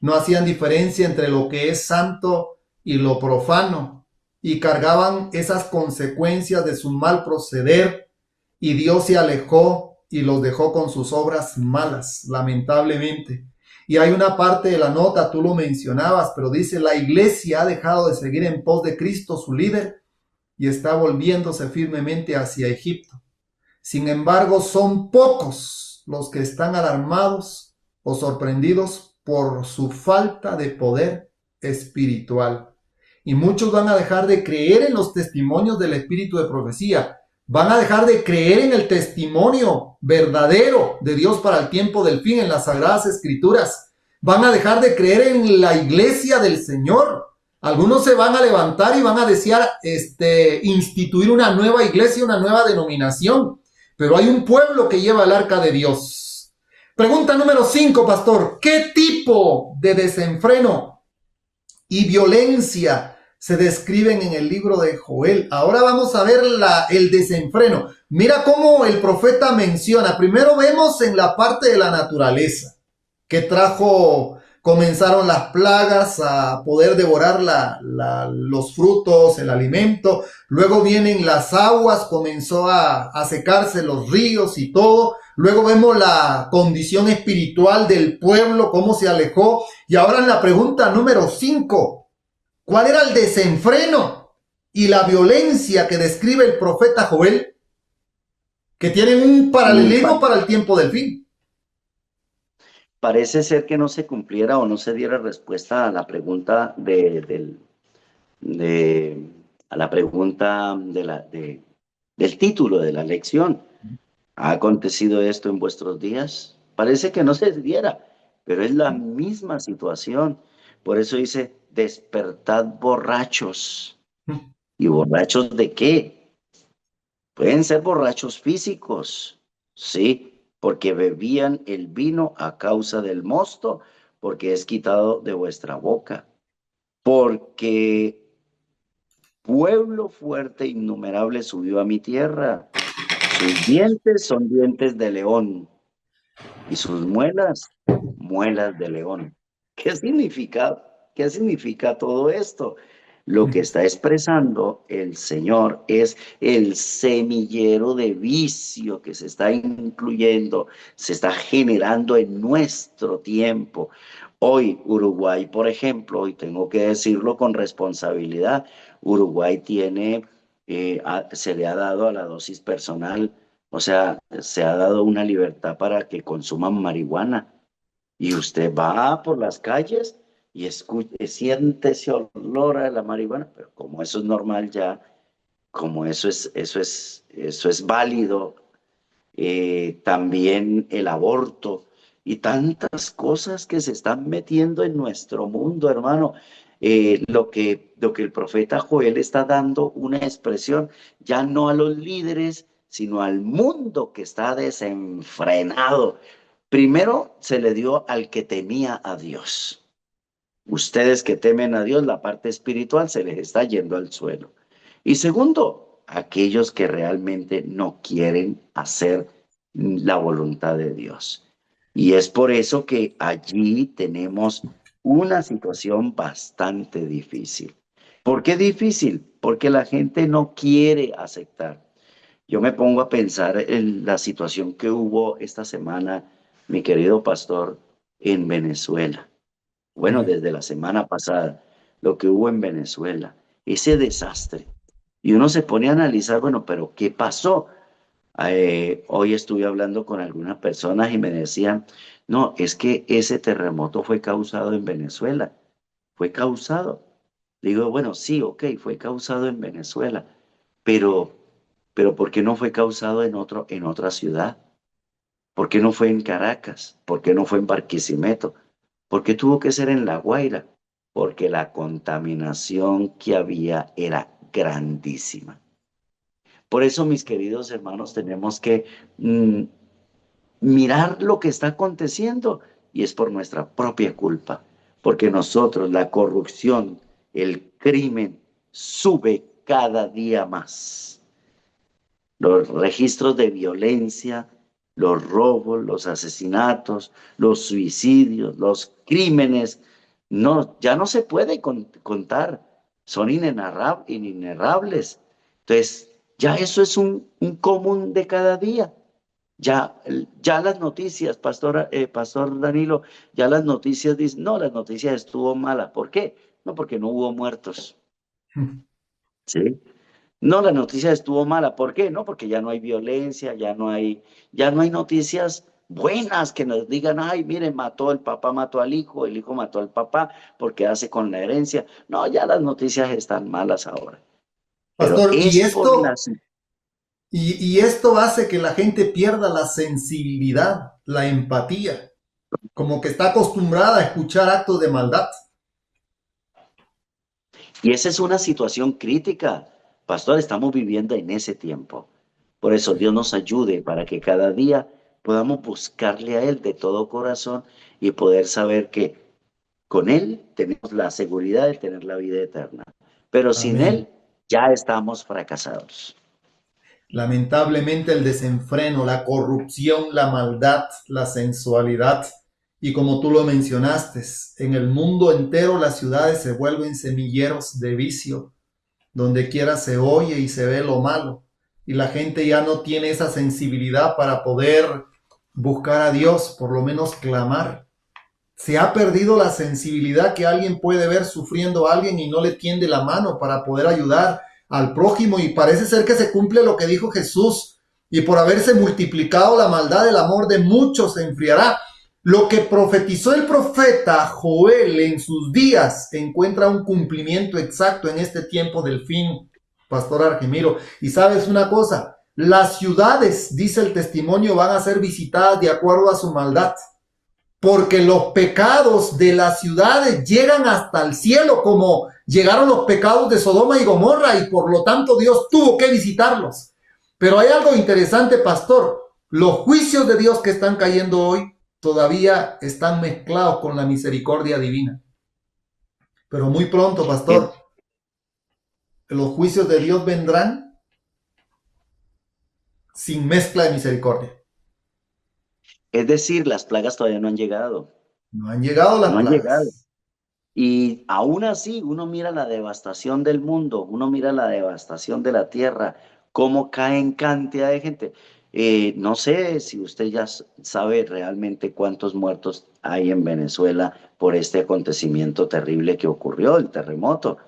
no hacían diferencia entre lo que es santo y lo profano, y cargaban esas consecuencias de su mal proceder, y Dios se alejó y los dejó con sus obras malas, lamentablemente. Y hay una parte de la nota, tú lo mencionabas, pero dice, la iglesia ha dejado de seguir en pos de Cristo, su líder, y está volviéndose firmemente hacia Egipto. Sin embargo, son pocos los que están alarmados o sorprendidos por su falta de poder espiritual. Y muchos van a dejar de creer en los testimonios del espíritu de profecía. Van a dejar de creer en el testimonio verdadero de Dios para el tiempo del fin en las sagradas escrituras. Van a dejar de creer en la iglesia del Señor. Algunos se van a levantar y van a desear instituir una nueva iglesia, una nueva denominación. Pero hay un pueblo que lleva el arca de Dios. Pregunta número 5, pastor. ¿Qué tipo de desenfreno y violencia se describen en el libro de Joel? Ahora vamos a ver el desenfreno. Mira cómo el profeta menciona. Primero vemos en la parte de la naturaleza, que comenzaron las plagas a poder devorar los frutos, el alimento. Luego vienen las aguas, comenzó a secarse los ríos y todo. Luego vemos la condición espiritual del pueblo, cómo se alejó. Y ahora en la pregunta número 5, ¿cuál era el desenfreno y la violencia que describe el profeta Joel? Que tienen un paralelismo para el tiempo del fin. Parece ser que no se cumpliera o no se diera respuesta a la pregunta a la pregunta del título de la lección. ¿Ha acontecido esto en vuestros días? Parece que no se diera, pero es la misma situación. Por eso dice, despertad borrachos. ¿Y borrachos de qué? Pueden ser borrachos físicos, Sí, porque bebían el vino a causa del mosto, porque es quitado de vuestra boca. Porque pueblo fuerte e innumerable subió a mi tierra. Sus dientes son dientes de león y sus muelas, muelas de león. ¿Qué significa? ¿Qué significa todo esto? Lo que está expresando el Señor es el semillero de vicio que se está incluyendo, se está generando en nuestro tiempo. Hoy Uruguay, por ejemplo, y tengo que decirlo con responsabilidad, Uruguay tiene, se le ha dado a la dosis personal, o sea, se ha dado una libertad para que consuman marihuana. Y usted va por las calles y siente ese olor a la marihuana, pero como eso es normal ya, como eso es válido, también el aborto y tantas cosas que se están metiendo en nuestro mundo, hermano. Lo que el profeta Joel está dando una expresión ya no a los líderes, sino al mundo que está desenfrenado. Primero se le dio al que temía a Dios. Ustedes que temen a Dios, la parte espiritual se les está yendo al suelo. Y segundo, aquellos que realmente no quieren hacer la voluntad de Dios. Y es por eso que allí tenemos una situación bastante difícil. ¿Por qué difícil? Porque la gente no quiere aceptar. Yo me pongo a pensar en la situación que hubo esta semana, mi querido pastor, en Venezuela. Bueno, desde la semana pasada, lo que hubo en Venezuela, ese desastre. Y uno se pone a analizar, bueno, pero ¿qué pasó? Hoy estuve hablando con algunas personas y me decían, no, es que ese terremoto fue causado en Venezuela, fue causado. Digo, bueno, sí, ok, fue causado en Venezuela, pero, pero ¿por qué no fue causado en otra ciudad? ¿Por qué no fue en Caracas? ¿Por qué no fue en Barquisimeto? ¿Por qué tuvo que ser en La Guaira? Porque la contaminación que había era grandísima. Por eso, mis queridos hermanos, tenemos que mirar lo que está aconteciendo y es por nuestra propia culpa, porque nosotros, la corrupción, el crimen sube cada día más. Los registros de violencia, los robos, los asesinatos, los suicidios, los crímenes, no, ya no se puede contar, son inenarrables. Entonces, ya eso es un común de cada día. Ya las noticias, Pastor Danilo, ya las noticias dicen, no, las noticias estuvo mala. ¿Por qué? No, porque no hubo muertos. ¿Sí? No, la noticia estuvo mala. ¿Por qué? No, porque ya no hay violencia, ya no hay noticias buenas que nos digan, ay, miren, mató el papá, mató al hijo, el hijo mató al papá, porque hace con la herencia. No, ya las noticias están malas ahora. Pero Pastor, es por las... y esto hace que la gente pierda la sensibilidad, la empatía, como que está acostumbrada a escuchar actos de maldad. Y esa es una situación crítica. Pastor, estamos viviendo en ese tiempo. Por eso Dios nos ayude para que cada día podamos buscarle a Él de todo corazón y poder saber que con Él tenemos la seguridad de tener la vida eterna. Pero sin Amén. Él ya estamos fracasados. Lamentablemente el desenfreno, la corrupción, la maldad, la sensualidad y como tú lo mencionaste, en el mundo entero las ciudades se vuelven semilleros de vicio. Donde quiera se oye y se ve lo malo y la gente ya no tiene esa sensibilidad para poder buscar a Dios, por lo menos clamar. Se ha perdido la sensibilidad que alguien puede ver sufriendo a alguien y no le tiende la mano para poder ayudar al prójimo y parece ser que se cumple lo que dijo Jesús y por haberse multiplicado la maldad el amor de muchos se enfriará. Lo que profetizó el profeta Joel en sus días encuentra un cumplimiento exacto en este tiempo del fin, Pastor Argemiro. Y sabes una cosa, las ciudades, dice el testimonio, van a ser visitadas de acuerdo a su maldad porque los pecados de las ciudades llegan hasta el cielo, como llegaron los pecados de Sodoma y Gomorra, y por lo tanto Dios tuvo que visitarlos. Pero hay algo interesante, pastor. Los juicios de Dios que están cayendo hoy todavía están mezclados con la misericordia divina. Pero muy pronto, Es, pastor, los juicios de Dios vendrán sin mezcla de misericordia. es decir, las plagas todavía no han llegado, No han llegado las no han llegado. plagas. Y aún así, uno mira la devastación del mundo, uno mira la devastación de la tierra, cómo caen cantidad de gente. No sé si usted ya sabe realmente cuántos muertos hay en Venezuela por este acontecimiento terrible que ocurrió, el terremoto.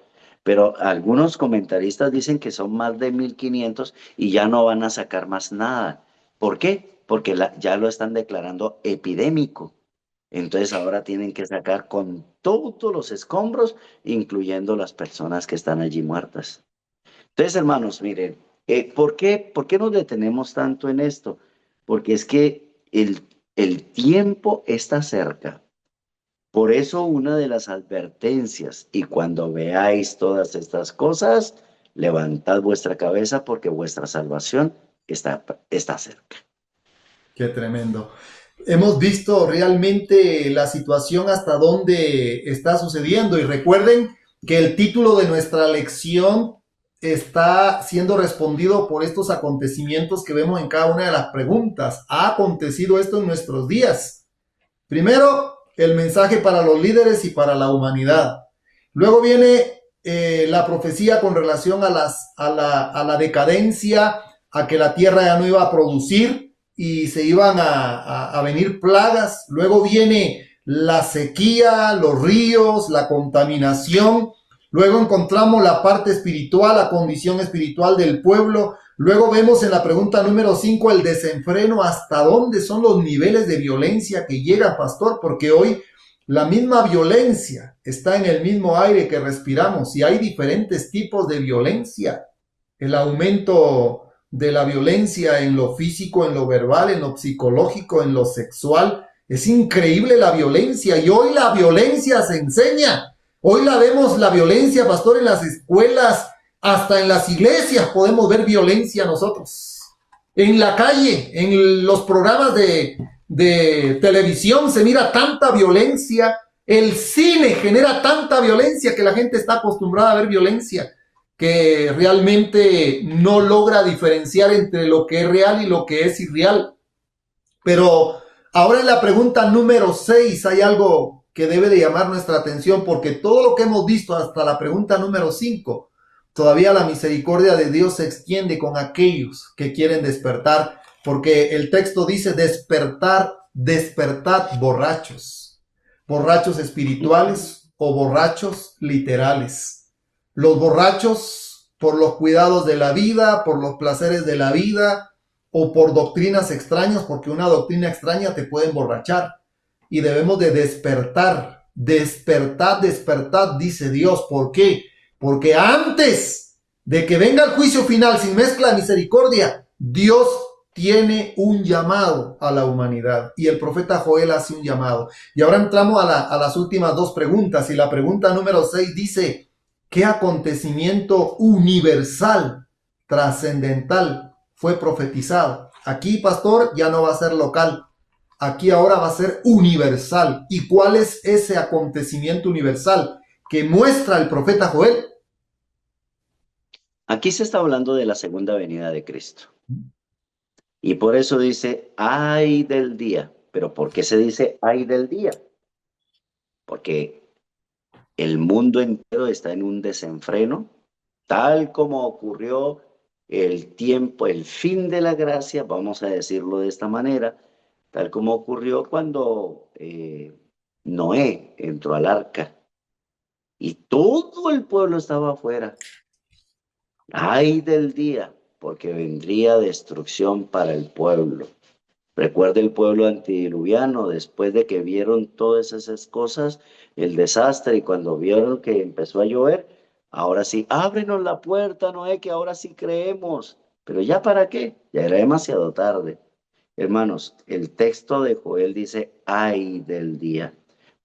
Pero algunos comentaristas dicen que son más de 1.500 y ya no van a sacar más nada. ¿Por qué? Porque ya lo están declarando epidémico. Entonces ahora tienen que sacar con todos los escombros, incluyendo las personas que están allí muertas. Entonces, hermanos, miren, ¿por qué nos detenemos tanto en esto? Porque es que el tiempo está cerca. Por eso una de las advertencias, y cuando veáis todas estas cosas, levantad vuestra cabeza porque vuestra salvación está cerca. Qué tremendo. Hemos visto realmente la situación hasta dónde está sucediendo y recuerden que el título de nuestra lección está siendo respondido por estos acontecimientos que vemos en cada una de las preguntas. ¿Ha acontecido esto en nuestros días? Primero, el mensaje para los líderes y para la humanidad. Luego viene la profecía con relación a la decadencia, a que la tierra ya no iba a producir y se iban a venir plagas. Luego viene la sequía, los ríos, la contaminación. Luego encontramos la parte espiritual, la condición espiritual del pueblo. Luego vemos en la pregunta número 5 el desenfreno, hasta dónde son los niveles de violencia que llega, pastor, porque hoy la misma violencia está en el mismo aire que respiramos y hay diferentes tipos de violencia. El aumento de la violencia en lo físico, en lo verbal, en lo psicológico, en lo sexual. Es increíble la violencia y hoy la violencia se enseña. Hoy la vemos la violencia, pastor, en las escuelas, hasta en las iglesias podemos ver violencia nosotros. En la calle, en los programas de televisión se mira tanta violencia. El cine genera tanta violencia que la gente está acostumbrada a ver violencia, que realmente no logra diferenciar entre lo que es real y lo que es irreal. Pero ahora en la pregunta número 6 hay algo que debe de llamar nuestra atención, porque todo lo que hemos visto hasta la pregunta número 5, todavía la misericordia de Dios se extiende con aquellos que quieren despertar, porque el texto dice despertar, despertad borrachos, borrachos espirituales o borrachos literales. Los borrachos por los cuidados de la vida, por los placeres de la vida o por doctrinas extrañas, porque una doctrina extraña te puede emborrachar. Y debemos de despertar, despertad, despertad, dice Dios. ¿Por qué? Porque antes de que venga el juicio final sin mezcla de misericordia, Dios tiene un llamado a la humanidad y el profeta Joel hace un llamado. Y ahora entramos a las últimas dos preguntas y la pregunta número 6 dice, ¿qué acontecimiento universal, trascendental fue profetizado? Aquí, pastor, ya no va a ser local. Aquí ahora va a ser universal. ¿Y cuál es ese acontecimiento universal que muestra el profeta Joel? Aquí se está hablando de la segunda venida de Cristo. Y por eso dice, ay del día. ¿Pero por qué se dice ay del día? Porque el mundo entero está en un desenfreno, tal como ocurrió el tiempo, el fin de la gracia, vamos a decirlo de esta manera, tal como ocurrió cuando Noé entró al arca y todo el pueblo estaba afuera. Ay del día, porque vendría destrucción para el pueblo. Recuerda el pueblo antidiluviano, después de que vieron todas esas cosas, el desastre, y cuando vieron que empezó a llover, ahora sí, ábrenos la puerta, Noé, que ahora sí creemos. Pero ya para qué, ya era demasiado tarde. Hermanos, el texto de Joel dice, ay del día,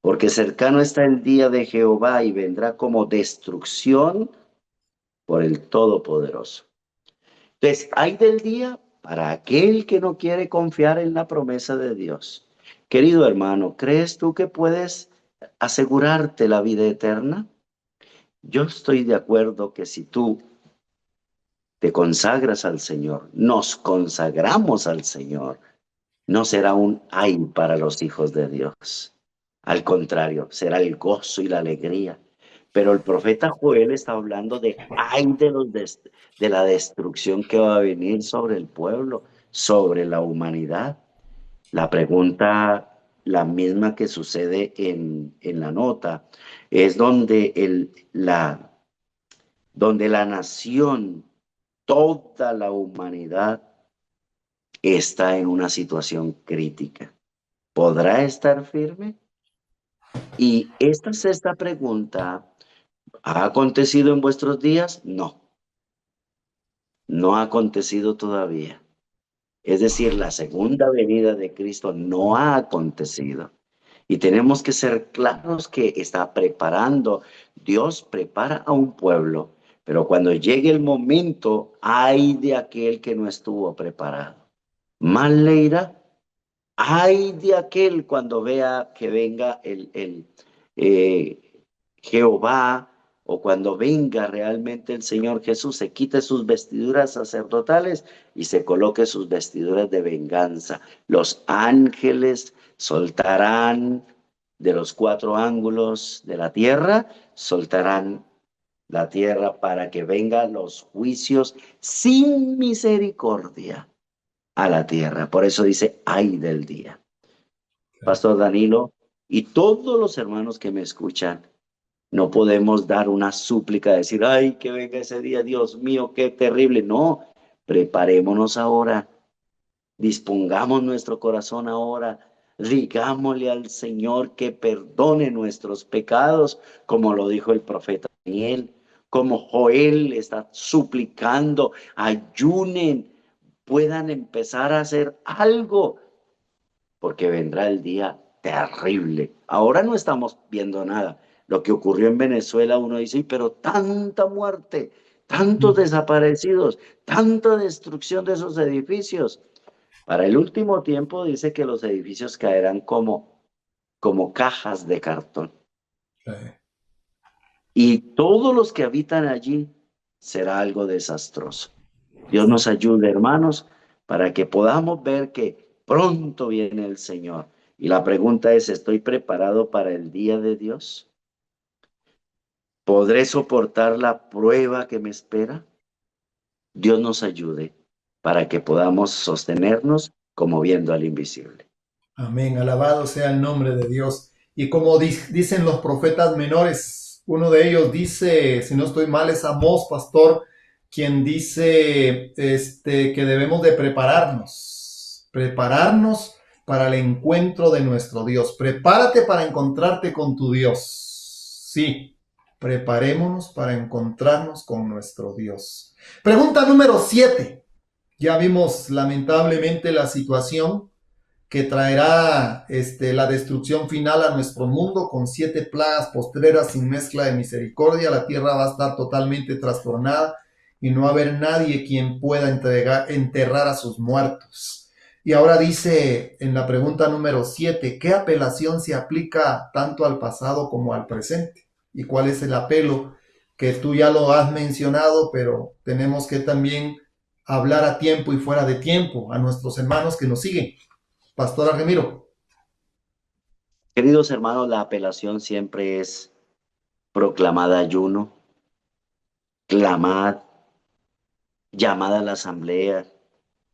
porque cercano está el día de Jehová y vendrá como destrucción por el Todopoderoso. Entonces, ay del día para aquel que no quiere confiar en la promesa de Dios. Querido hermano, ¿crees tú que puedes asegurarte la vida eterna? Yo estoy de acuerdo que si tú te consagras al Señor, nos consagramos al Señor, no será un ay para los hijos de Dios. Al contrario, será el gozo y la alegría. Pero el profeta Joel está hablando de ay de la destrucción que va a venir sobre el pueblo, sobre la humanidad. La pregunta, la misma que sucede en la nota, es donde la nación, toda la humanidad está en una situación crítica. ¿Podrá estar firme? Y esta sexta pregunta, ¿ha acontecido en vuestros días? No, no ha acontecido todavía. Es decir, la segunda venida de Cristo no ha acontecido. Y tenemos que ser claros que está preparando. Dios prepara a un pueblo, pero cuando llegue el momento, ay de aquel que no estuvo preparado. Mal le irá. Ay de aquel cuando vea que venga Jehová, o cuando venga realmente el Señor Jesús, se quite sus vestiduras sacerdotales y se coloque sus vestiduras de venganza. Los ángeles soltarán de los cuatro ángulos de la tierra, soltarán la tierra para que vengan los juicios sin misericordia a la tierra. Por eso dice, ay del día. Pastor Danilo y todos los hermanos que me escuchan, no podemos dar una súplica, decir, ay, que venga ese día, Dios mío, qué terrible. No, preparémonos ahora, dispongamos nuestro corazón ahora, digámosle al Señor que perdone nuestros pecados, como lo dijo el profeta Daniel, como Joel está suplicando, ayunen, puedan empezar a hacer algo, porque vendrá el día terrible. Ahora no estamos viendo nada. Lo que ocurrió en Venezuela, uno dice, pero tanta muerte, tantos desaparecidos, tanta destrucción de esos edificios. Para el último tiempo dice que los edificios caerán como cajas de cartón. Sí. Y todos los que habitan allí será algo desastroso. Dios nos ayude, hermanos, para que podamos ver que pronto viene el Señor. Y la pregunta es, ¿estoy preparado para el día de Dios? ¿Podré soportar la prueba que me espera? Dios nos ayude para que podamos sostenernos como viendo al invisible. Amén, alabado sea el nombre de Dios. Y como dicen los profetas menores, uno de ellos dice, si no estoy mal, es Amós, pastor, quien dice que debemos de prepararnos para el encuentro de nuestro Dios. Prepárate para encontrarte con tu Dios. Sí, preparémonos para encontrarnos con nuestro Dios. Pregunta número 7. Ya vimos lamentablemente la situación que traerá la destrucción final a nuestro mundo con 7 plagas postreras sin mezcla de misericordia. La tierra va a estar totalmente trastornada y no va a haber nadie quien pueda enterrar a sus muertos. Y ahora dice en la pregunta número 7, ¿qué apelación se aplica tanto al pasado como al presente? ¿Y cuál es el apelo? Que tú ya lo has mencionado, pero tenemos que también hablar a tiempo y fuera de tiempo a nuestros hermanos que nos siguen. Pastor Argemiro. Queridos hermanos, la apelación siempre es proclamada ayuno, clamad, llamada a la asamblea,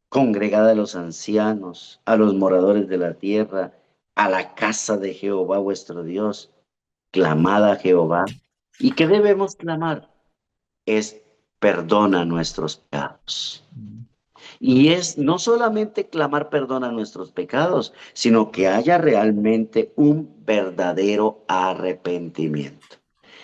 congregada a los ancianos, a los moradores de la tierra, a la casa de Jehová vuestro Dios, clamad a Jehová. ¿Y qué debemos clamar? Es perdona nuestros pecados. Y es no solamente clamar perdón a nuestros pecados, sino que haya realmente un verdadero arrepentimiento.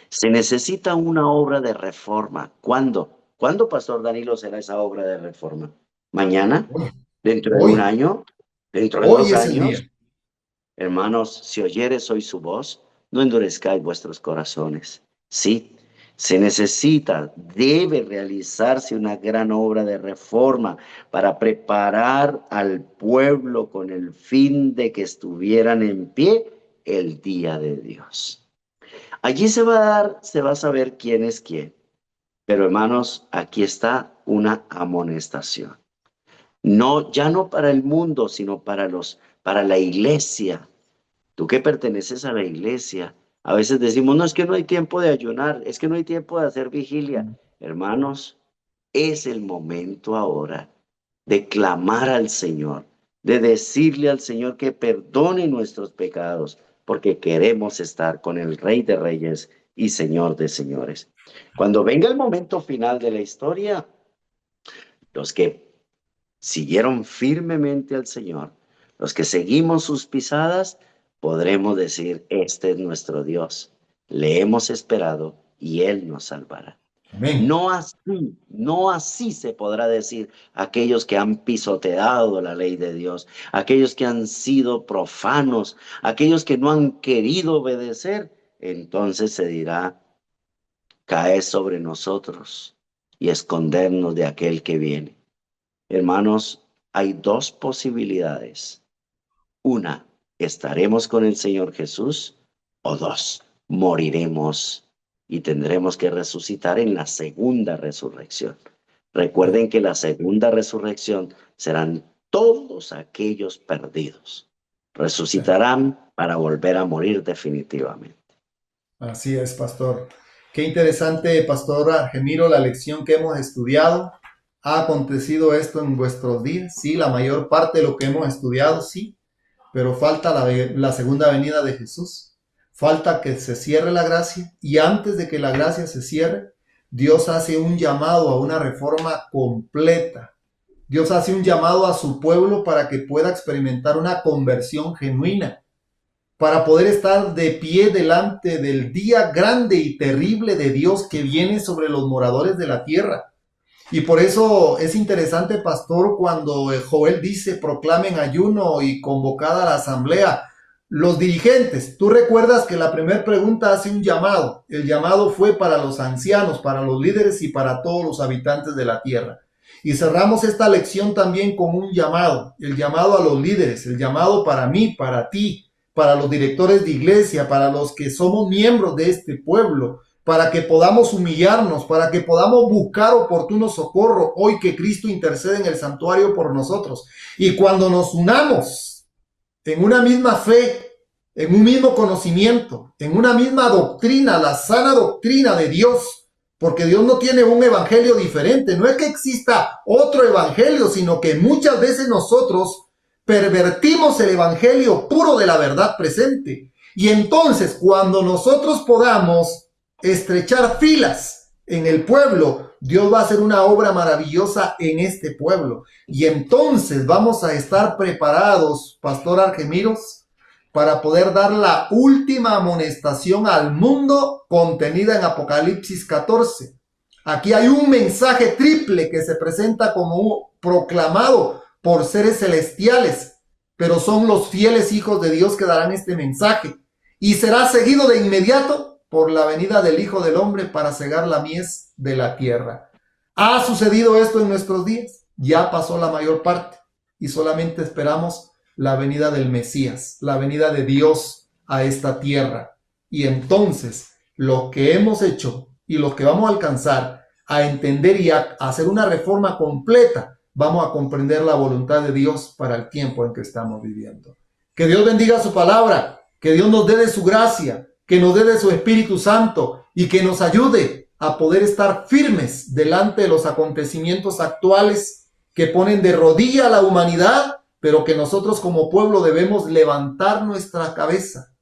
Se necesita una obra de reforma. ¿Cuándo? ¿Cuándo, Pastor Danilo, será esa obra de reforma? ¿Mañana? Hoy, ¿Dentro de un hoy, año? ¿Dentro de hoy dos es el día. años? Hermanos, si oyeres hoy su voz, no endurezcáis vuestros corazones. Sí, Se necesita, debe realizarse una gran obra de reforma para preparar al pueblo con el fin de que estuvieran en pie el día de Dios. Allí se va a saber quién es quién. Pero hermanos, aquí está una amonestación. No, ya no para el mundo, sino para la iglesia. Tú que perteneces a la iglesia, a veces decimos, no, es que no hay tiempo de ayunar, es que no hay tiempo de hacer vigilia. Hermanos, es el momento ahora de clamar al Señor, de decirle al Señor que perdone nuestros pecados, porque queremos estar con el Rey de Reyes y Señor de Señores. Cuando venga el momento final de la historia, los que siguieron firmemente al Señor, los que seguimos sus pisadas, podremos decir, este es nuestro Dios. Le hemos esperado y Él nos salvará. Amén. No así se podrá decir aquellos que han pisoteado la ley de Dios, aquellos que han sido profanos, aquellos que no han querido obedecer. Entonces se dirá, cae sobre nosotros y escondernos de aquel que viene. Hermanos, hay dos posibilidades. Una, estaremos con el Señor Jesús, o dos, moriremos y tendremos que resucitar en la segunda resurrección. Recuerden que la segunda resurrección serán todos aquellos perdidos. Resucitarán para volver a morir definitivamente. Así es, pastor. Qué interesante, pastor Argemiro, la lección que hemos estudiado. ¿Ha acontecido esto en vuestros días? Sí, la mayor parte de lo que hemos estudiado, sí, pero falta la segunda venida de Jesús. Falta que se cierre la gracia y antes de que la gracia se cierre, Dios hace un llamado a una reforma completa. Dios hace un llamado a su pueblo para que pueda experimentar una conversión genuina, para poder estar de pie delante del día grande y terrible de Dios que viene sobre los moradores de la tierra. Y por eso es interesante, pastor, cuando Joel dice, proclamen ayuno y convocada a la asamblea. Los dirigentes, tú recuerdas que la primera pregunta hace un llamado. El llamado fue para los ancianos, para los líderes y para todos los habitantes de la tierra. Y cerramos esta lección también con un llamado, el llamado a los líderes, el llamado para mí, para ti, para los directores de iglesia, para los que somos miembros de este pueblo, para que podamos humillarnos, para que podamos buscar oportuno socorro hoy que Cristo intercede en el santuario por nosotros. Y cuando nos unamos en una misma fe, en un mismo conocimiento, en una misma doctrina, la sana doctrina de Dios, porque Dios no tiene un evangelio diferente, no es que exista otro evangelio, sino que muchas veces nosotros pervertimos el evangelio puro de la verdad presente. Y entonces, cuando nosotros podamos estrechar filas en el pueblo, Dios va a hacer una obra maravillosa en este pueblo. Y entonces vamos a estar preparados, Pastor Argemiros, para poder dar la última amonestación al mundo contenida en Apocalipsis 14. Aquí hay un mensaje triple que se presenta como proclamado por seres celestiales, pero son los fieles hijos de Dios que darán este mensaje. Y será seguido de inmediato por la venida del Hijo del Hombre para cegar la mies de la tierra. ¿Ha sucedido esto en nuestros días? Ya pasó la mayor parte y solamente esperamos la venida del Mesías, la venida de Dios a esta tierra. Y entonces, lo que hemos hecho y lo que vamos a alcanzar a entender y a hacer una reforma completa, vamos a comprender la voluntad de Dios para el tiempo en que estamos viviendo. Que Dios bendiga su palabra, que Dios nos dé de su gracia, que nos dé de su Espíritu Santo y que nos ayude a poder estar firmes delante de los acontecimientos actuales que ponen de rodilla a la humanidad, pero que nosotros como pueblo debemos levantar nuestra cabeza,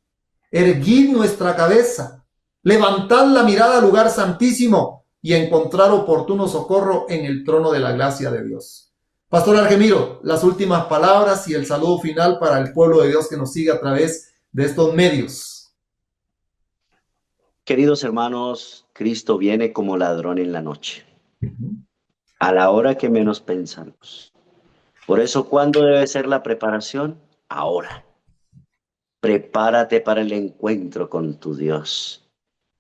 erguir nuestra cabeza, levantar la mirada al lugar santísimo y encontrar oportuno socorro en el trono de la gracia de Dios. Pastor Argemiro, las últimas palabras y el saludo final para el pueblo de Dios que nos sigue a través de estos medios. Queridos hermanos, Cristo viene como ladrón en la noche, a la hora que menos pensamos. Por eso, ¿cuándo debe ser la preparación? Ahora. Prepárate para el encuentro con tu Dios.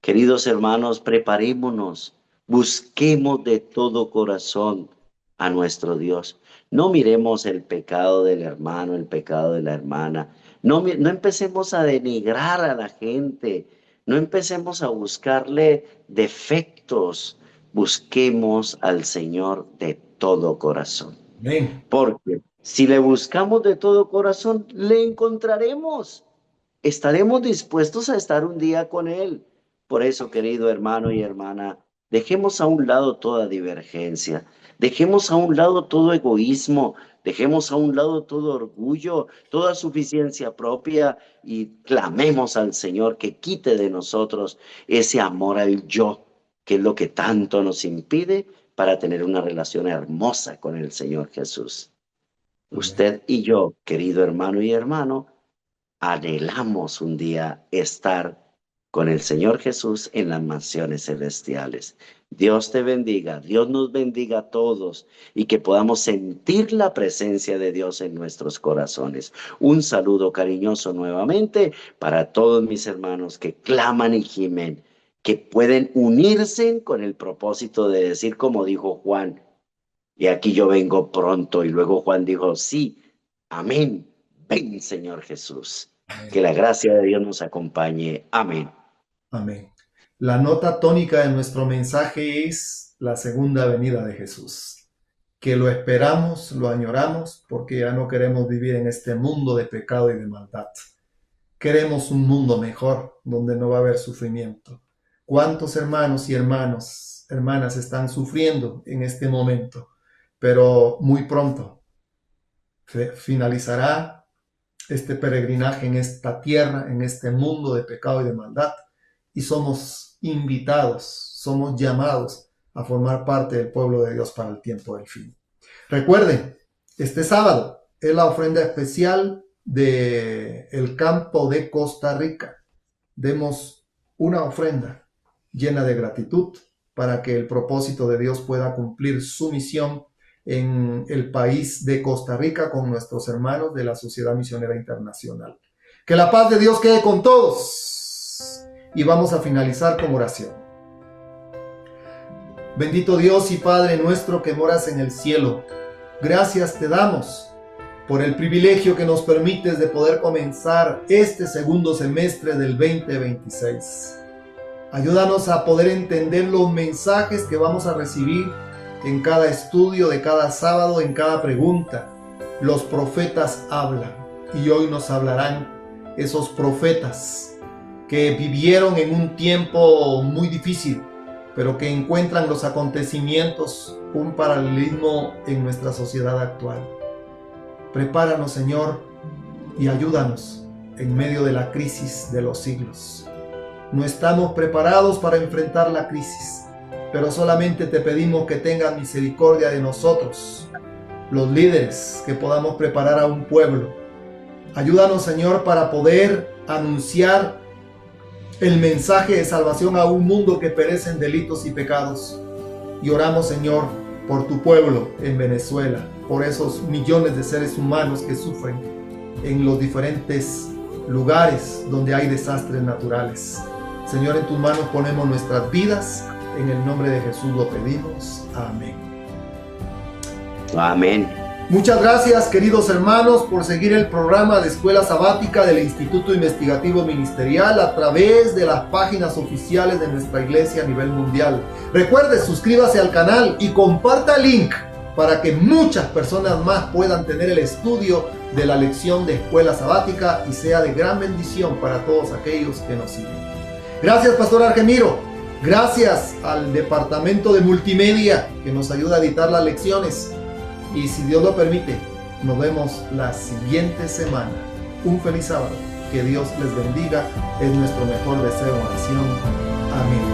Queridos hermanos, preparémonos, busquemos de todo corazón a nuestro Dios. No miremos el pecado del hermano, el pecado de la hermana. No empecemos a denigrar a la gente. No empecemos a buscarle defectos. Busquemos al Señor de todo corazón. Amén. Porque si le buscamos de todo corazón, le encontraremos. Estaremos dispuestos a estar un día con Él. Por eso, querido hermano y hermana, dejemos a un lado toda divergencia, dejemos a un lado todo egoísmo, dejemos a un lado todo orgullo, toda suficiencia propia y clamemos al Señor que quite de nosotros ese amor al yo, que es lo que tanto nos impide para tener una relación hermosa con el Señor Jesús. Usted y yo, querido hermano y hermano, anhelamos un día estar con el Señor Jesús en las mansiones celestiales. Dios te bendiga, Dios nos bendiga a todos y que podamos sentir la presencia de Dios en nuestros corazones. Un saludo cariñoso nuevamente para todos mis hermanos que claman y gimen, que pueden unirse con el propósito de decir como dijo Juan, y aquí yo vengo pronto, y luego Juan dijo, sí, amén, ven Señor Jesús. Que la gracia de Dios nos acompañe. Amén. Amén. La nota tónica de nuestro mensaje es la segunda venida de Jesús. Que lo esperamos, lo añoramos, porque ya no queremos vivir en este mundo de pecado y de maldad. Queremos un mundo mejor, donde no va a haber sufrimiento. ¿Cuántos hermanos y hermanas están sufriendo en este momento? Pero muy pronto finalizará este peregrinaje en esta tierra, en este mundo de pecado y de maldad, y somos invitados, somos llamados a formar parte del pueblo de Dios para el tiempo del fin. Recuerden, este sábado es la ofrenda especial del campo de Costa Rica. Demos una ofrenda llena de gratitud para que el propósito de Dios pueda cumplir su misión en el país de Costa Rica con nuestros hermanos de la Sociedad Misionera Internacional. Que la paz de Dios quede con todos. Y vamos a finalizar con oración. Bendito Dios y Padre nuestro que moras en el cielo, gracias te damos por el privilegio que nos permites de poder comenzar este segundo semestre del 2026. Ayúdanos a poder entender los mensajes que vamos a recibir en cada estudio de cada sábado, en cada pregunta. Los profetas hablan y hoy nos hablarán esos profetas que vivieron en un tiempo muy difícil, pero que encuentran los acontecimientos un paralelismo en nuestra sociedad actual. Prepáranos, Señor, y ayúdanos en medio de la crisis de los siglos. No estamos preparados para enfrentar la crisis, pero solamente te pedimos que tengas misericordia de nosotros, los líderes, que podamos preparar a un pueblo. Ayúdanos, Señor, para poder anunciar el mensaje de salvación a un mundo que perece en delitos y pecados. Y oramos, Señor, por tu pueblo en Venezuela, por esos millones de seres humanos que sufren en los diferentes lugares donde hay desastres naturales. Señor, en tus manos ponemos nuestras vidas. En el nombre de Jesús lo pedimos. Amén. Amén. Muchas gracias, queridos hermanos, por seguir el programa de Escuela Sabática del Instituto Investigativo Ministerial a través de las páginas oficiales de nuestra iglesia a nivel mundial. Recuerde, suscríbase al canal y comparta el link para que muchas personas más puedan tener el estudio de la lección de Escuela Sabática y sea de gran bendición para todos aquellos que nos siguen. Gracias, Pastor Argemiro. Gracias al departamento de multimedia que nos ayuda a editar las lecciones. Y si Dios lo permite, nos vemos la siguiente semana. Un feliz sábado. Que Dios les bendiga. Es nuestro mejor deseo en oración. Amén.